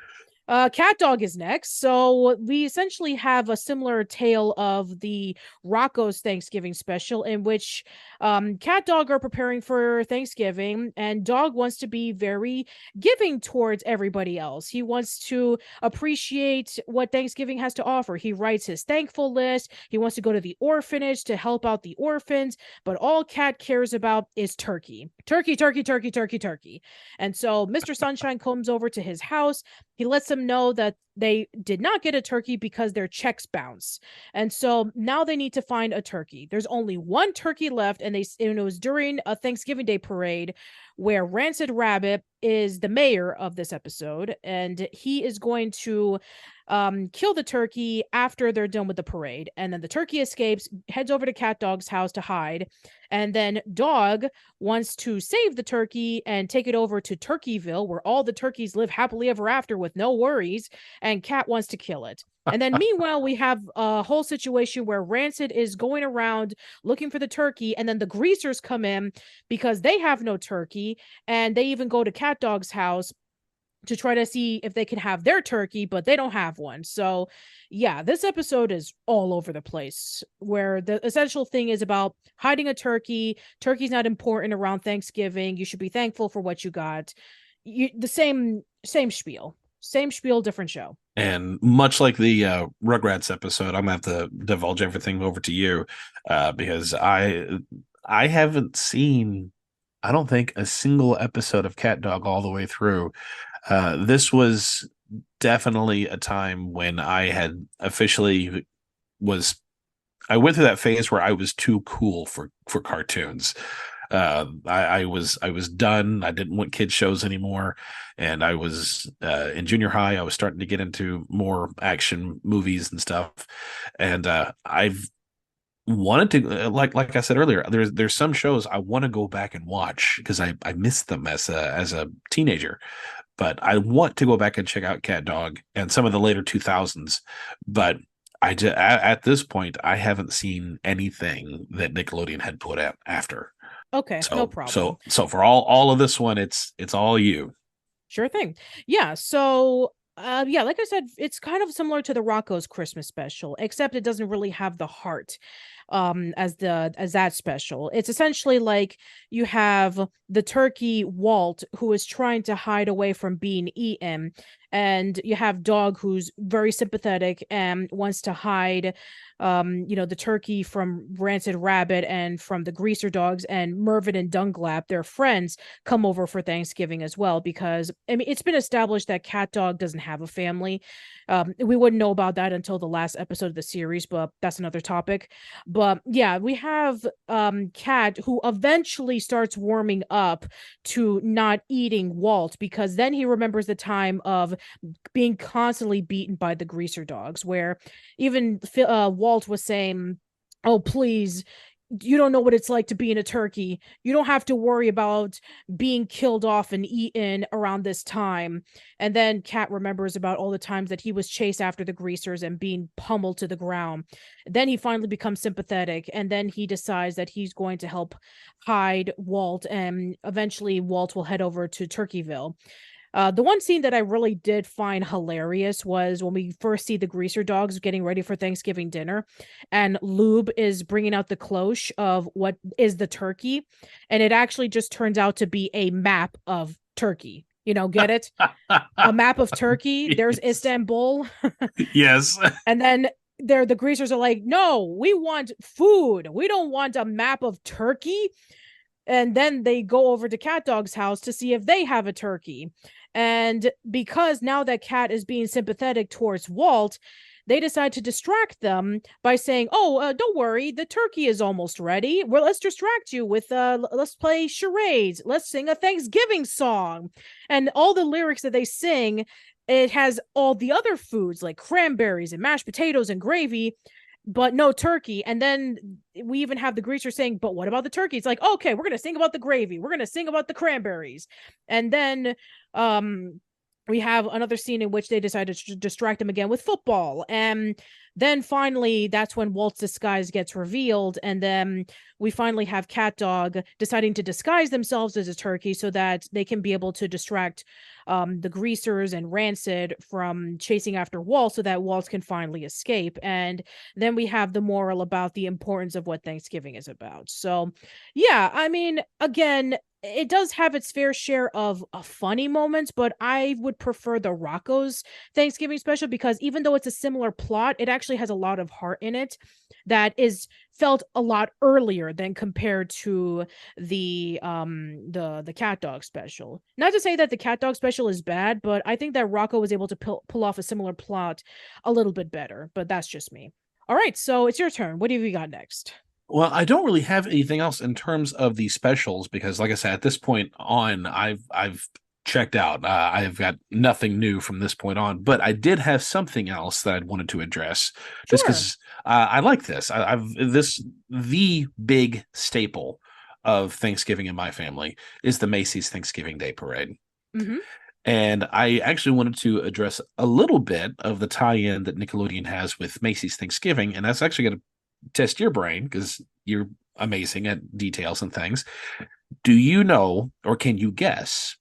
Cat Dog is next. So we essentially have a similar tale of the Rocco's Thanksgiving special in which Cat Dog are preparing for Thanksgiving, and Dog wants to be very giving towards everybody else. He wants to appreciate what Thanksgiving has to offer. He writes his thankful list. He wants to go to the orphanage to help out the orphans, but all Cat cares about is turkey. Turkey, turkey, turkey, turkey, turkey. And so Mr. Sunshine comes over to his house. He lets them know that they did not get a turkey because their checks bounce. And so now they need to find a turkey. There's only one turkey left, and it was during a Thanksgiving Day parade where Rancid Rabbit is the mayor of this episode, and he is going to kill the turkey after they're done with the parade. And then the turkey escapes, heads over to Cat Dog's house to hide. And then Dog wants to save the turkey and take it over to Turkeyville, where all the turkeys live happily ever after with no worries. And Cat wants to kill it. And then meanwhile, we have a whole situation where Rancid is going around looking for the turkey, and then the greasers come in because they have no turkey, and they even go to Cat Dog's house to try to see if they can have their turkey, but they don't have one. So yeah, this episode is all over the place, where the essential thing is about hiding a turkey. Turkey's not important around Thanksgiving. You should be thankful for what you got. The same spiel. Same spiel, different show. And much like the Rugrats episode, I'm gonna have to divulge everything over to you because I haven't seen, I don't think, a single episode of Cat Dog all the way through. This was definitely a time when I had officially I went through that phase where I was too cool for cartoons. I was done. I didn't want kids shows anymore, and I was in junior high. I was starting to get into more action movies and stuff, and I've wanted to like I said earlier. There's some shows I want to go back and watch because I missed them as a teenager. But I want to go back and check out Cat Dog and some of the later 2000s. But at this point, I haven't seen anything that Nickelodeon had put out after. Okay, no problem. So for all of this one, it's all you. Sure thing. Yeah. So yeah, like I said, it's kind of similar to the Rocco's Christmas special, except it doesn't really have the heart as that special. It's essentially like you have the turkey Walt, who is trying to hide away from being eaten, and you have Dog, who's very sympathetic and wants to hide the turkey from Rancid Rabbit and from the Greaser Dogs, and Mervyn and Dunglap, their friends, come over for Thanksgiving as well, because I mean it's been established that Cat Dog doesn't have a family. We wouldn't know about that until the last episode of the series, but that's another topic. But yeah, we have Cat, who eventually starts warming up to not eating Walt, because then he remembers the time of being constantly beaten by the Greaser Dogs, where even Walt was saying, "Oh, please, you don't know what it's like to be in a turkey. You don't have to worry about being killed off and eaten around this time. And then Kat remembers about all the times that he was chased after the greasers and being pummeled to the ground. Then he finally becomes sympathetic, and then he decides that he's going to help hide Walt, and eventually Walt will head over to Turkeyville. The one scene that I really did find hilarious was when we first see the greaser dogs getting ready for Thanksgiving dinner, and Lube is bringing out the cloche of what is the turkey, and it actually just turns out to be a map of Turkey. Get it? A map of Turkey. Yes. There's Istanbul. Yes. And then the greasers are like, no, we want food. We don't want a map of Turkey. And then they go over to Cat Dog's house to see if they have a turkey. And because now that Cat is being sympathetic towards Walt, they decide to distract them by saying, don't worry, the turkey is almost ready. Well, let's distract you with, let's play charades. Let's sing a Thanksgiving song. And all the lyrics that they sing, it has all the other foods like cranberries and mashed potatoes and gravy, but no turkey. And then we even have the greaser saying, but what about the turkey? It's like, okay, we're going to sing about the gravy. We're going to sing about the cranberries. And then we have another scene in which they decided to distract him again with football. And then finally, that's when Walt's disguise gets revealed. And then we finally have Cat Dog deciding to disguise themselves as a turkey so that they can be able to distract the greasers and Rancid from chasing after Walt so that Walt can finally escape. And then we have the moral about the importance of what Thanksgiving is about. So, yeah, I mean, again, it does have its fair share of funny moments, but I would prefer the Rocco's Thanksgiving special because even though it's a similar plot, it actually has a lot of heart in it that is felt a lot earlier than compared to the Cat Dog special. Not to say that the Cat Dog special is bad, but I think that Rocco was able to pull off a similar plot a little bit better, but that's just me. All right, so it's your turn. What do you got next? Well, I don't really have anything else in terms of the specials because, like I said, at this point on, I've checked out. I've got nothing new from this point on, but I did have something else that I'd wanted to address, just because I like this. The big staple of Thanksgiving in my family is the Macy's Thanksgiving Day Parade. Mm-hmm. And I actually wanted to address a little bit of the tie-in that Nickelodeon has with Macy's Thanksgiving, and that's actually going to test your brain because you're amazing at details and things. Do you know, or can you guess,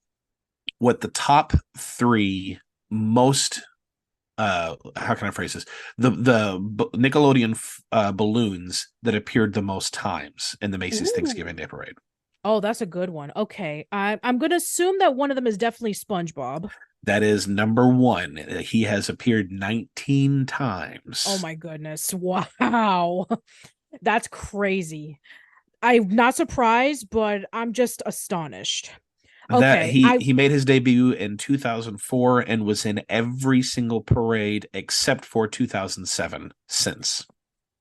what the top three most how can I phrase this? The Nickelodeon balloons that appeared the most times in the Macy's Thanksgiving Day Parade? Oh, that's a good one. Okay. I'm going to assume that one of them is definitely SpongeBob. That is number one. He has appeared 19 times. Oh my goodness. Wow. That's crazy. I'm not surprised, but I'm just astonished. Okay. He made his debut in 2004 and was in every single parade except for 2007 since.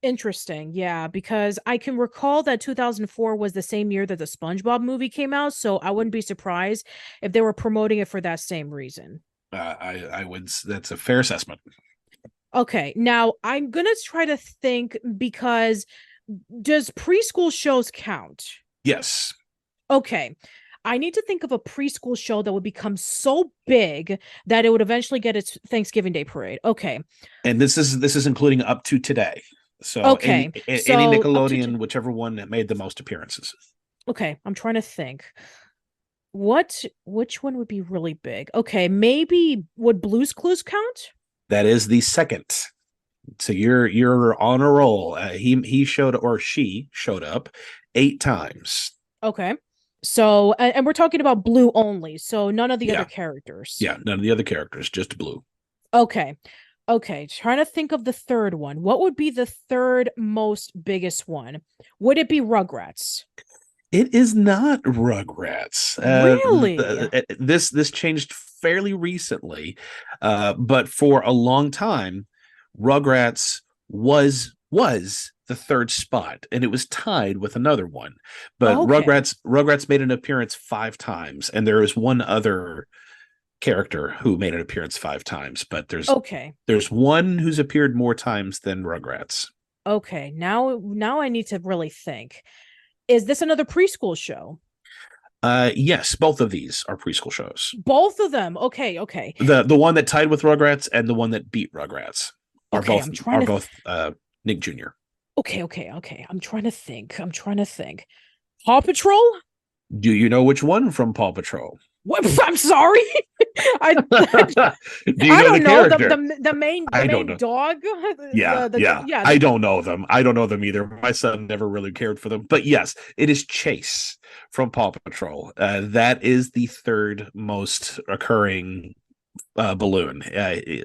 Interesting. Yeah, because I can recall that 2004 was the same year that the SpongeBob movie came out, so I wouldn't be surprised if they were promoting it for that same reason. I would. That's a fair assessment. Okay, now I'm gonna try to think because does preschool shows count? Yes. Okay. I need to think of a preschool show that would become so big that it would eventually get its Thanksgiving Day Parade. Okay. And this is including up to today. So okay, any Nickelodeon, whichever one that made the most appearances. Okay, I'm trying to think. Which one would be really big? Okay, maybe would Blue's Clues count? That is the second. So you're on a roll. He showed, or she showed up 8 times. Okay. So and we're talking about Blue only, so none of the other characters. Yeah, none of the other characters, just Blue. Okay, trying to think of the third one. What would be the third most biggest one? Would it be Rugrats? It is not Rugrats. Really? This changed fairly recently, but for a long time, Rugrats was the third spot, and it was tied with another one. But Rugrats made an appearance 5 times, and there is one other character who made an appearance 5 times, but there's one who's appeared more times than Rugrats. Okay, now I need to really think. Is this another preschool show? Yes, both of these are preschool shows. Both of them. Okay, okay. The one that tied with Rugrats and the one that beat Rugrats are Okay, both I'm trying are to both Nick Jr. okay. I'm trying to think. I'm trying to think. Paw Patrol? Do you know which one from Paw Patrol? What? I'm sorry. I Do you I know the don't know character? the I don't main know. dog. Yeah, yeah. Yeah. I don't know them. I don't know them either. My son never really cared for them. But yes, it is Chase from Paw Patrol. That is the third most occurring balloon.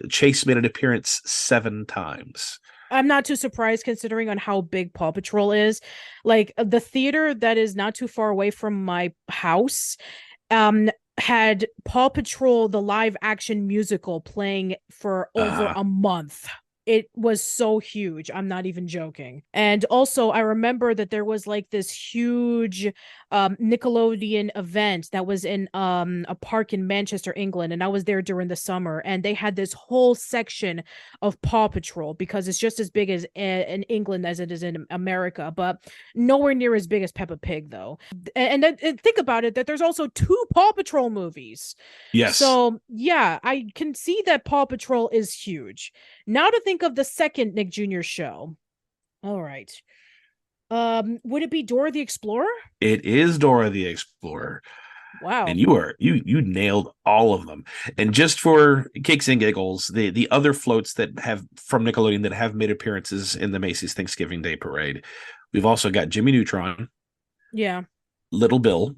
Chase made an appearance 7 times. I'm not too surprised considering on how big Paw Patrol is. Like the theater that is not too far away from my house um had Paw Patrol the live action musical playing for over Uh, a month. It was so huge. I'm not even joking. And also I remember that there was like this huge Nickelodeon event that was in a park in Manchester, England, and I was there during the summer and they had this whole section of Paw Patrol because it's just as big as in England as it is in America, but nowhere near as big as Peppa Pig though. And think about it that there's also two Paw Patrol movies. yes, So, yeah, I can see that Paw Patrol is huge. Now to think of the second Nick Jr. show. All right. Would it be Dora the Explorer? it is Dora the Explorer. And Wow. you nailed all of them. And just for kicks and giggles, the other floats that have from Nickelodeon that have made appearances in the Macy's Thanksgiving Day Parade, we've also got Jimmy Neutron, Yeah. Little Bill,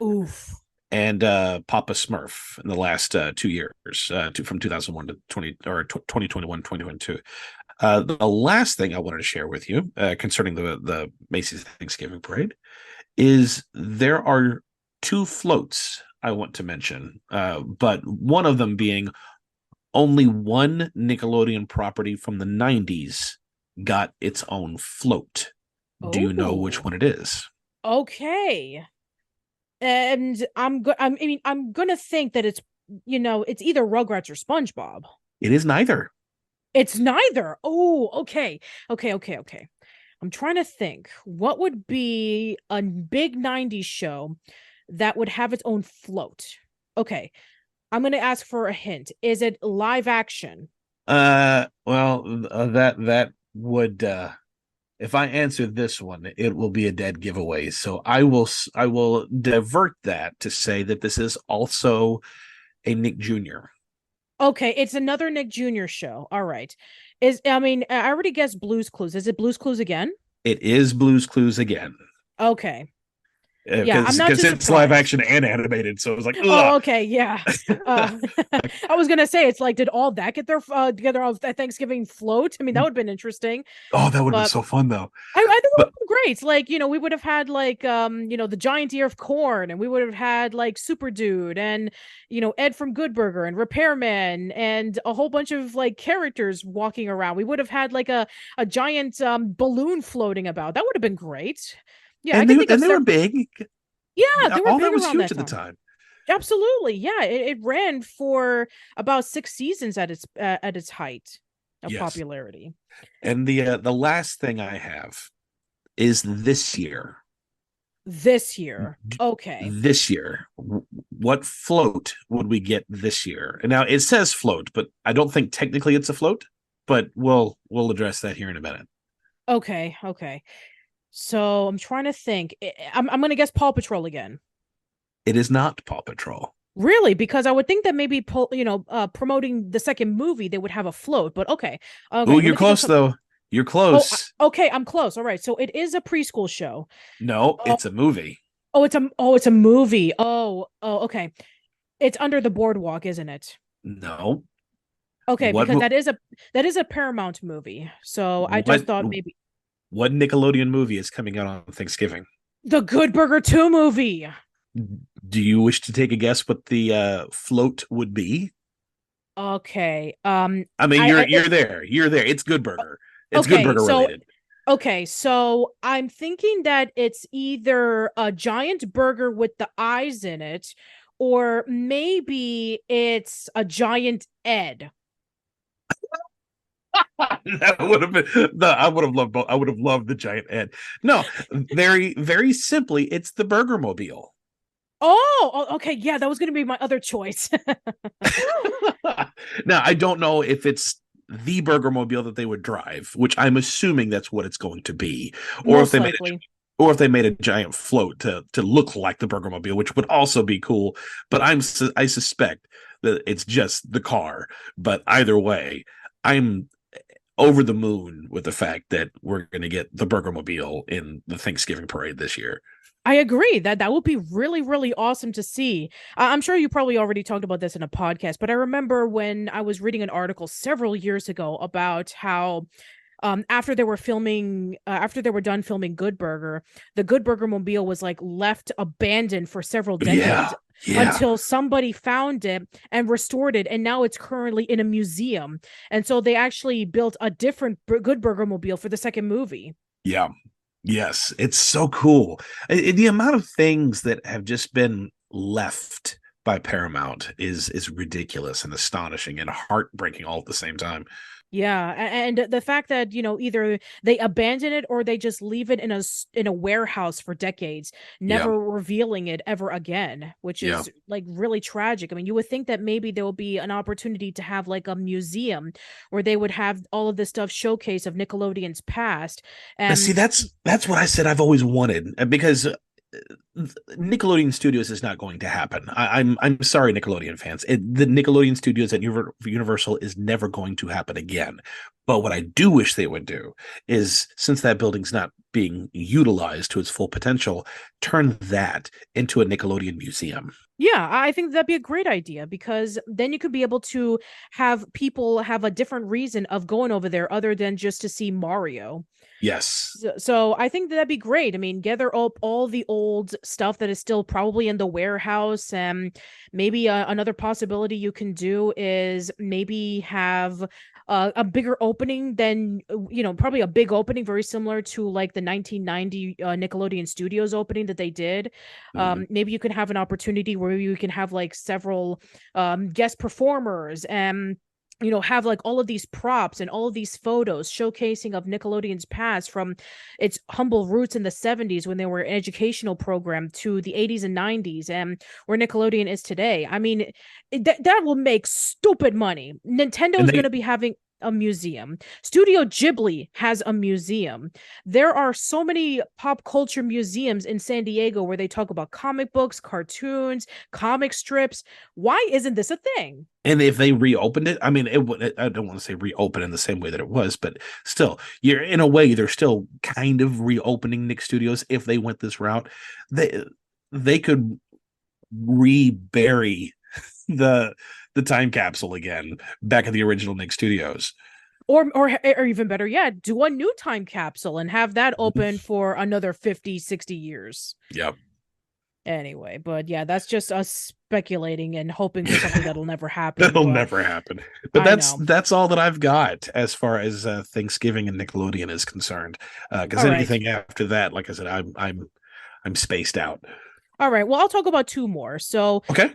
Oof. and Papa Smurf in the last 2 years, from 2001 to 2021, 2022. The last thing I wanted to share with you concerning the Macy's Thanksgiving Parade is there are two floats I want to mention, but one of them being only one Nickelodeon property from the 90s got its own float. Do you know which Oh. one it is? Okay. And I'm gonna think that it's either Rugrats or SpongeBob. It is neither. It's neither. Oh, okay. Okay. I'm trying to think what would be a big 90s show that would have its own float. Okay. I'm going to ask for a hint. Is it live action? That would if I answer this one, it will be a dead giveaway. So I will divert that to say that this is also a Nick Jr. Okay, it's another Nick Jr. show. All right. I already guessed Blue's Clues. Is it Blue's Clues again? It is Blue's Clues again. Okay. Yeah, I'm not Because too it's live surprised. action and animated, so it was like, Oh, ugh. okay, yeah. Uh, I was gonna say it's like, did all that get their together on Thanksgiving float? I mean, that would have been interesting. Oh, that would have been But so fun though. I think it would But have been great. Like, we would have had like the giant ear of corn, and we would have had like Super Dude and Ed from Good Burger and Repairman and a whole bunch of like characters walking around. We would have had like a giant balloon floating about. That would have been great. Yeah, I and can they think of and they were several. big. Yeah, they were All big that was around huge that at the time. time. Absolutely. Yeah, it ran for about 6 seasons at its height of Yes. popularity. And the last thing I have is this year. This year. Okay. This year, what float would we get this year? And now it says float, but I don't think technically it's a float. But we'll address that here in a minute. Okay. So I'm trying to think. I'm gonna guess Paw Patrol again. It is not Paw Patrol. Really? Because I would think that maybe promoting the second movie they would have a float. But okay. Oh, Okay. Let you're me think of close some. though. You're Oh, close. okay. I'm close. All right. So it is a preschool show. No, Oh, it's a movie. it's a movie. Okay. It's Under the Boardwalk, isn't it? No. Okay, What because that is a Paramount movie. So I just what thought maybe what Nickelodeon movie is coming out on Thanksgiving? the Good Burger 2 movie. Do you wish to take a guess what the float would be? Okay. I mean, I you're there. You're there. It's Good Burger. It's Good okay, Burger so related. I'm thinking that it's either a giant burger with the eyes in it, or maybe it's a giant Ed. That would have been I would have loved both. I would have loved the giant head. No, very, very simply, it's the Burger Mobile. Okay. Yeah, that was going to be my other choice. Now, I don't know if it's the Burger Mobile that they would drive, which I'm assuming that's what it's going to be, or if Most they made likely. or if they made a giant float to look like the Burger Mobile, which would also be cool. But I suspect that it's just the car. But either way, I'm over the moon with the fact that we're going to get the Burger Mobile in the Thanksgiving parade this year. I agree that that would be really, really awesome to see. I'm sure you probably already talked about this in a podcast, but I remember when I was reading an article several years ago about how after they were done filming Good Burger, the Good Burger mobile was like left abandoned for several Yeah, decades yeah, until somebody found it and restored it, and now it's currently in a museum. And so they actually built a different Good Burger mobile for the second movie. yeah. Yes, it's so cool. The amount of things that have just been left by Paramount is ridiculous and astonishing and heartbreaking all at the same time. Yeah, and the fact that, either they abandon it or they just leave it in a warehouse for decades, Yeah, never revealing it ever again, which yeah. is like really tragic. I mean, you would think that maybe there will be an opportunity to have like a museum where they would have all of this stuff showcase of Nickelodeon's past. Now, see, And that's what I said I've always wanted because Nickelodeon Studios is not going to happen. I'm sorry, Nickelodeon fans. The Nickelodeon Studios at Universal is never going to happen again. But what I do wish they would do is, since that building's not being utilized to its full potential, turn that into a Nickelodeon museum. yeah, I think that'd be a great idea because then you could be able to have people have a different reason of going over there other than just to see Mario. Yes. So I think that'd be great. I mean, gather up all the old stuff that is still probably in the warehouse. And maybe another possibility you can do is maybe have a bigger opening than, probably a big opening, very similar to like the 1990 Nickelodeon Studios opening that they did. Mhm. Maybe you can have an opportunity where you can have like several guest performers and have like all of these props and all of these photos showcasing of Nickelodeon's past from its humble roots in the 70s when they were an educational program to the 80s and 90s and where Nickelodeon is today. I mean, that will make stupid money. Nintendo And is going they to be having a museum. Studio Ghibli has a museum. There are so many pop culture museums in San Diego where they talk about comic books, cartoons, comic strips. Why isn't this a thing? And if they reopened it, I mean, I don't want to say reopen in the same way that it was, but still, you're in a way they're still kind of reopening Nick Studios if they went this route. They could rebury the the time capsule again back at the original Nick Studios. Or even better yet, do a new time capsule and have that open for another 50, 60 years. Yep. Anyway, but yeah, that's just us speculating and hoping for something that'll never happen. That'll But never happen. But I that's know. that's all that I've got as far as Thanksgiving and Nickelodeon is concerned. Because All right. anything after that, like I said, I'm spaced out. All right. Well, I'll talk about two more. So, Okay.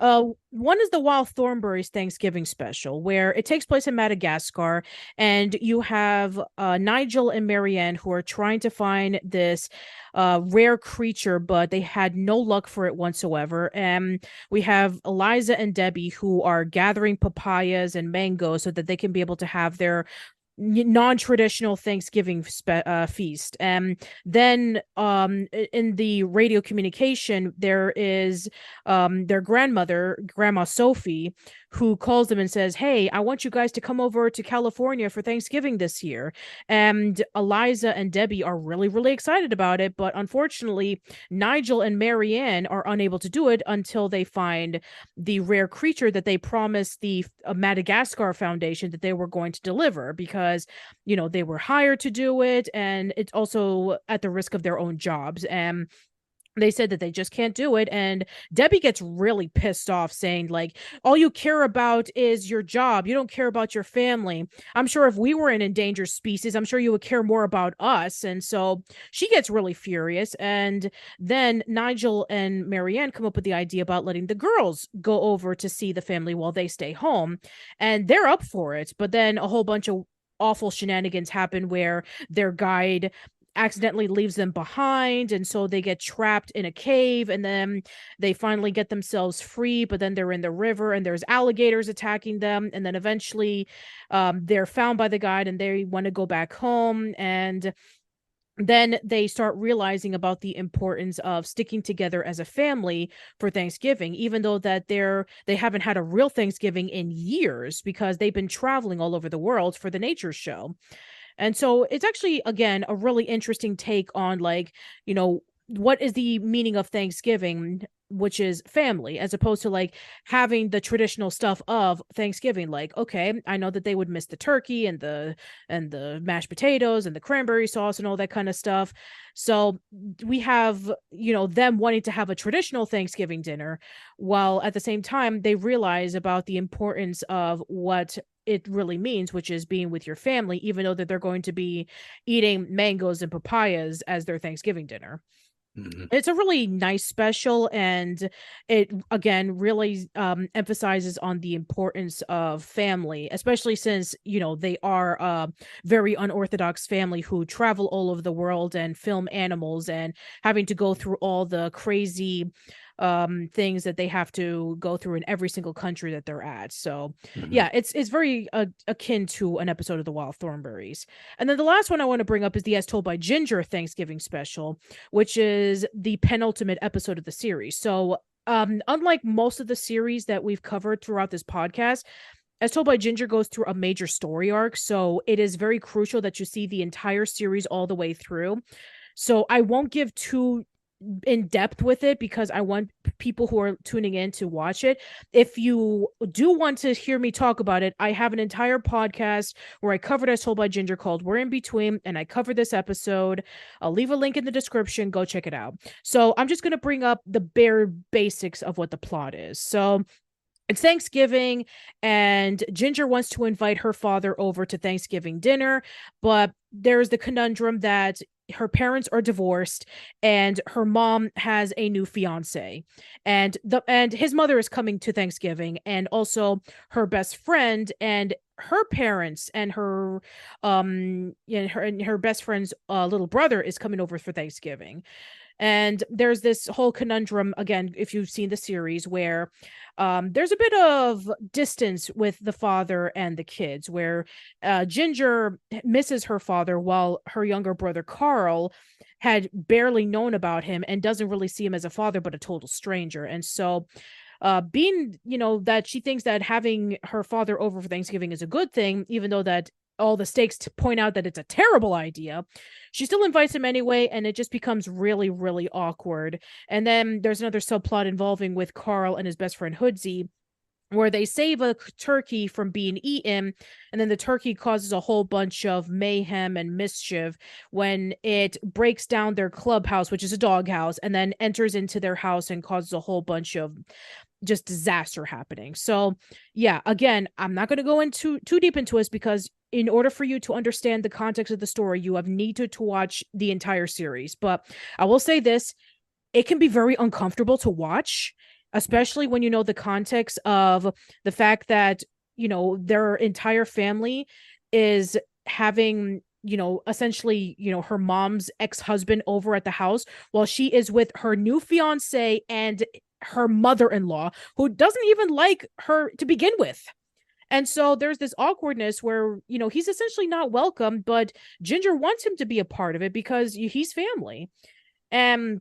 one is the Wild Thornberrys Thanksgiving special, where it takes place in Madagascar, and you have Nigel and Marianne who are trying to find this rare creature, but they had no luck for it whatsoever. And we have Eliza and Debbie who are gathering papayas and mangoes so that they can be able to have their non-traditional Thanksgiving feast. And then in the radio communication, there is their grandmother, Grandma Sophie, who calls them and says, "Hey, I want you guys to come over to California for Thanksgiving this year." And Eliza and Debbie are really, really excited about it. But unfortunately, Nigel and Marianne are unable to do it until they find the rare creature that they promised the Madagascar Foundation that they were going to deliver because, they were hired to do it. And it's also at the risk of their own jobs. And they said that they just can't do it. And Debbie gets really pissed off, saying, like, all you care about is your job. You don't care about your family. I'm sure if we were an endangered species, I'm sure you would care more about us. And so she gets really furious. And then Nigel and Marianne come up with the idea about letting the girls go over to see the family while they stay home. And they're up for it. But then a whole bunch of awful shenanigans happen where their guide accidentally leaves them behind, and so they get trapped in a cave, and then they finally get themselves free, but then they're in the river and there's alligators attacking them, and then eventually they're found by the guide and they want to go back home, and then they start realizing about the importance of sticking together as a family for Thanksgiving, even though that they haven't had a real Thanksgiving in years because they've been traveling all over the world for the nature show. And so it's actually, again, a really interesting take on, like, what is the meaning of Thanksgiving, which is family, as opposed to like having the traditional stuff of Thanksgiving. Like, okay, I know that they would miss the turkey and the mashed potatoes and the cranberry sauce and all that kind of stuff. So we have, them wanting to have a traditional Thanksgiving dinner, while at the same time they realize about the importance of what it really means, which is being with your family, even though that they're going to be eating mangoes and papayas as their Thanksgiving dinner. Mhm. It's a really nice special, and it again really emphasizes on the importance of family, especially since they are a very unorthodox family who travel all over the world and film animals and having to go through all the crazy things that they have to go through in every single country that they're at. So Mhm. yeah, it's very akin to an episode of the Wild Thornberrys. And then the last one I want to bring up is the As Told by Ginger Thanksgiving special, which is the penultimate episode of the series. So unlike most of the series that we've covered throughout this podcast, As Told by Ginger goes through a major story arc, so it is very crucial that you see the entire series all the way through. So I won't give too in depth with it because I want people who are tuning in to watch it. If you do want to hear me talk about it, I have an entire podcast where I covered As Told by Ginger called We're in Between, and I covered this episode. I'll leave a link in the description. Go check it out. So I'm just going to bring up the bare basics of what the plot is. So it's Thanksgiving, and Ginger wants to invite her father over to Thanksgiving dinner, but there's the conundrum that her parents are divorced and her mom has a new fiance, and his mother is coming to Thanksgiving, and also her best friend and her parents and her best friend's little brother is coming over for Thanksgiving. And there's this whole conundrum, again, if you've seen the series, where there's a bit of distance with the father and the kids, where Ginger misses her father while her younger brother Carl had barely known about him and doesn't really see him as a father, but a total stranger. And so being, that she thinks that having her father over for Thanksgiving is a good thing, even though that all the stakes to point out that it's a terrible idea, she still invites him anyway, and it just becomes really, really awkward. And then there's another subplot involving with Carl and his best friend Hoodsey, where they save a turkey from being eaten, and then the turkey causes a whole bunch of mayhem and mischief when it breaks down their clubhouse, which is a doghouse, and then enters into their house and causes a whole bunch of just disaster happening. So yeah, again, I'm not going to go into too deep into this because in order for you to understand the context of the story, you have needed to watch the entire series. But I will say this, it can be very uncomfortable to watch, especially when you know the context of the fact that, their entire family is having, essentially, her mom's ex-husband over at the house while she is with her new fiance and her mother-in-law, who doesn't even like her to begin with. And so there's this awkwardness where, he's essentially not welcome, but Ginger wants him to be a part of it because he's family. And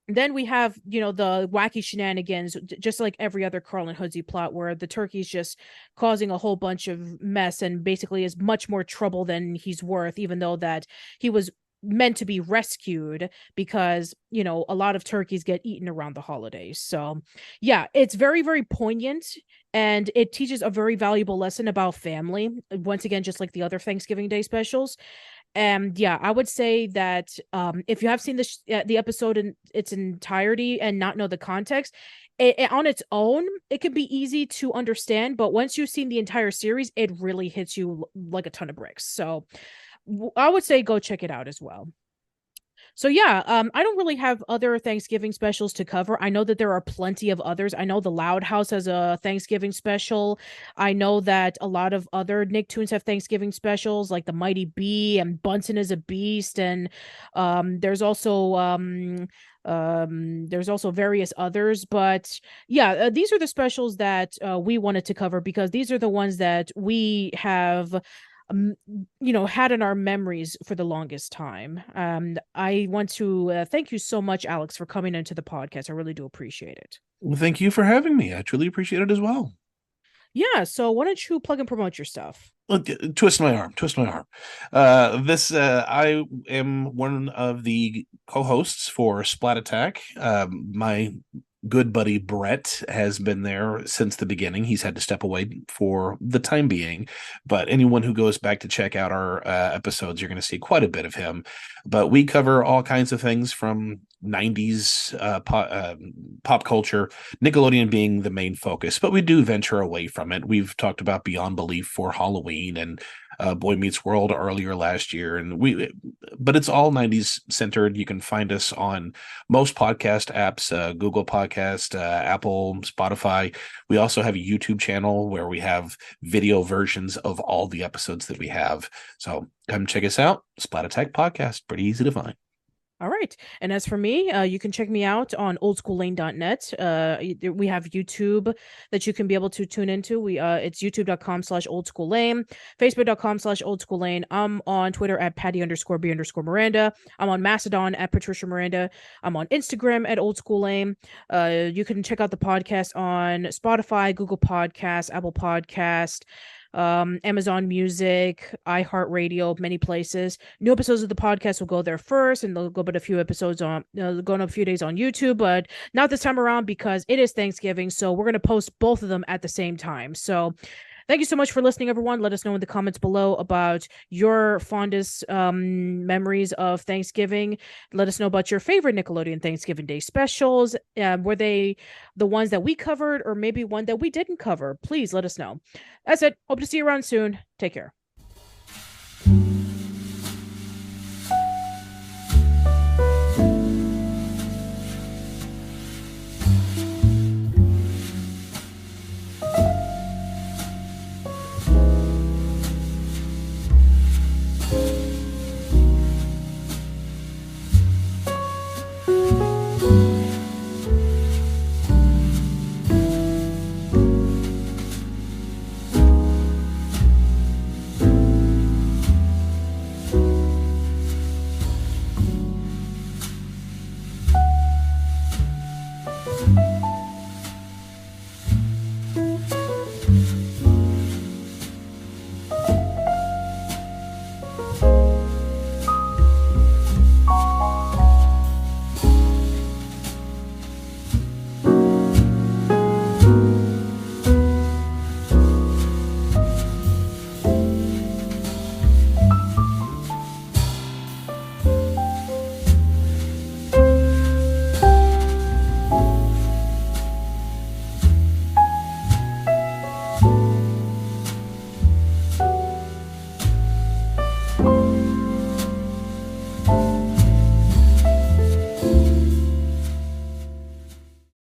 then we have, the wacky shenanigans, just like every other Carl and Hoodsey plot, where the turkey's just causing a whole bunch of mess and basically is much more trouble than he's worth, even though that he was meant to be rescued because, a lot of turkeys get eaten around the holidays. So yeah, it's very, very poignant, and it teaches a very valuable lesson about family. Once again, just like the other Thanksgiving Day specials. And yeah, I would say that if you have seen the episode in its entirety and not know the context, it on its own, it can be easy to understand. But once you've seen the entire series, it really hits you like a ton of bricks. So I would say go check it out as well. So yeah, I don't really have other Thanksgiving specials to cover. I know that there are plenty of others. I know the Loud House has a Thanksgiving special. I know that a lot of other Nicktoons have Thanksgiving specials, like the Mighty Bee and Bunsen is a Beast, and there's also various others. But yeah, these are the specials that we wanted to cover because these are the ones that we have had in our memories for the longest time. I want to thank you so much, Alex, for coming into the podcast. I really do appreciate it. Well, thank you for having me. I truly appreciate it as well. Yeah, so why don't you plug and promote your stuff? Look, twist my arm. I am one of the co-hosts for Splat Attack. My good buddy Brett has been there since the beginning. He's had to step away for the time being, but anyone who goes back to check out our episodes, you're going to see quite a bit of him. But we cover all kinds of things from 90s pop culture, Nickelodeon being the main focus, but we do venture away from it. We've talked about Beyond Belief for Halloween and Boy Meets World earlier last year, but it's all 90s centered. You can find us on most podcast apps, Google Podcast, Apple, Spotify. We also have a YouTube channel where we have video versions of all the episodes that we have. So come check us out. Splat Attack Podcast, pretty easy to find. All right. And as for me, you can check me out on oldschoollane.net. We have YouTube that you can be able to tune into. It's youtube.com/oldschoollane, facebook.com/oldschoollane. I'm on Twitter at Patty_B_Miranda. I'm on Mastodon at Patricia Miranda. I'm on Instagram at oldschoollane. You can check out the podcast on Spotify, Google Podcasts, Apple Podcast, Amazon Music, iHeartRadio, many places. New episodes of the podcast will go there first, and they'll go but a few episodes on going a few days on YouTube, but not this time around because it is Thanksgiving, so we're going to post both of them at the same time. So thank you so much for listening, everyone. Let us know in the comments below about your fondest memories of Thanksgiving. Let us know about your favorite Nickelodeon Thanksgiving Day specials. Were they the ones that we covered or maybe one that we didn't cover? Please let us know. That's it. Hope to see you around soon. Take care.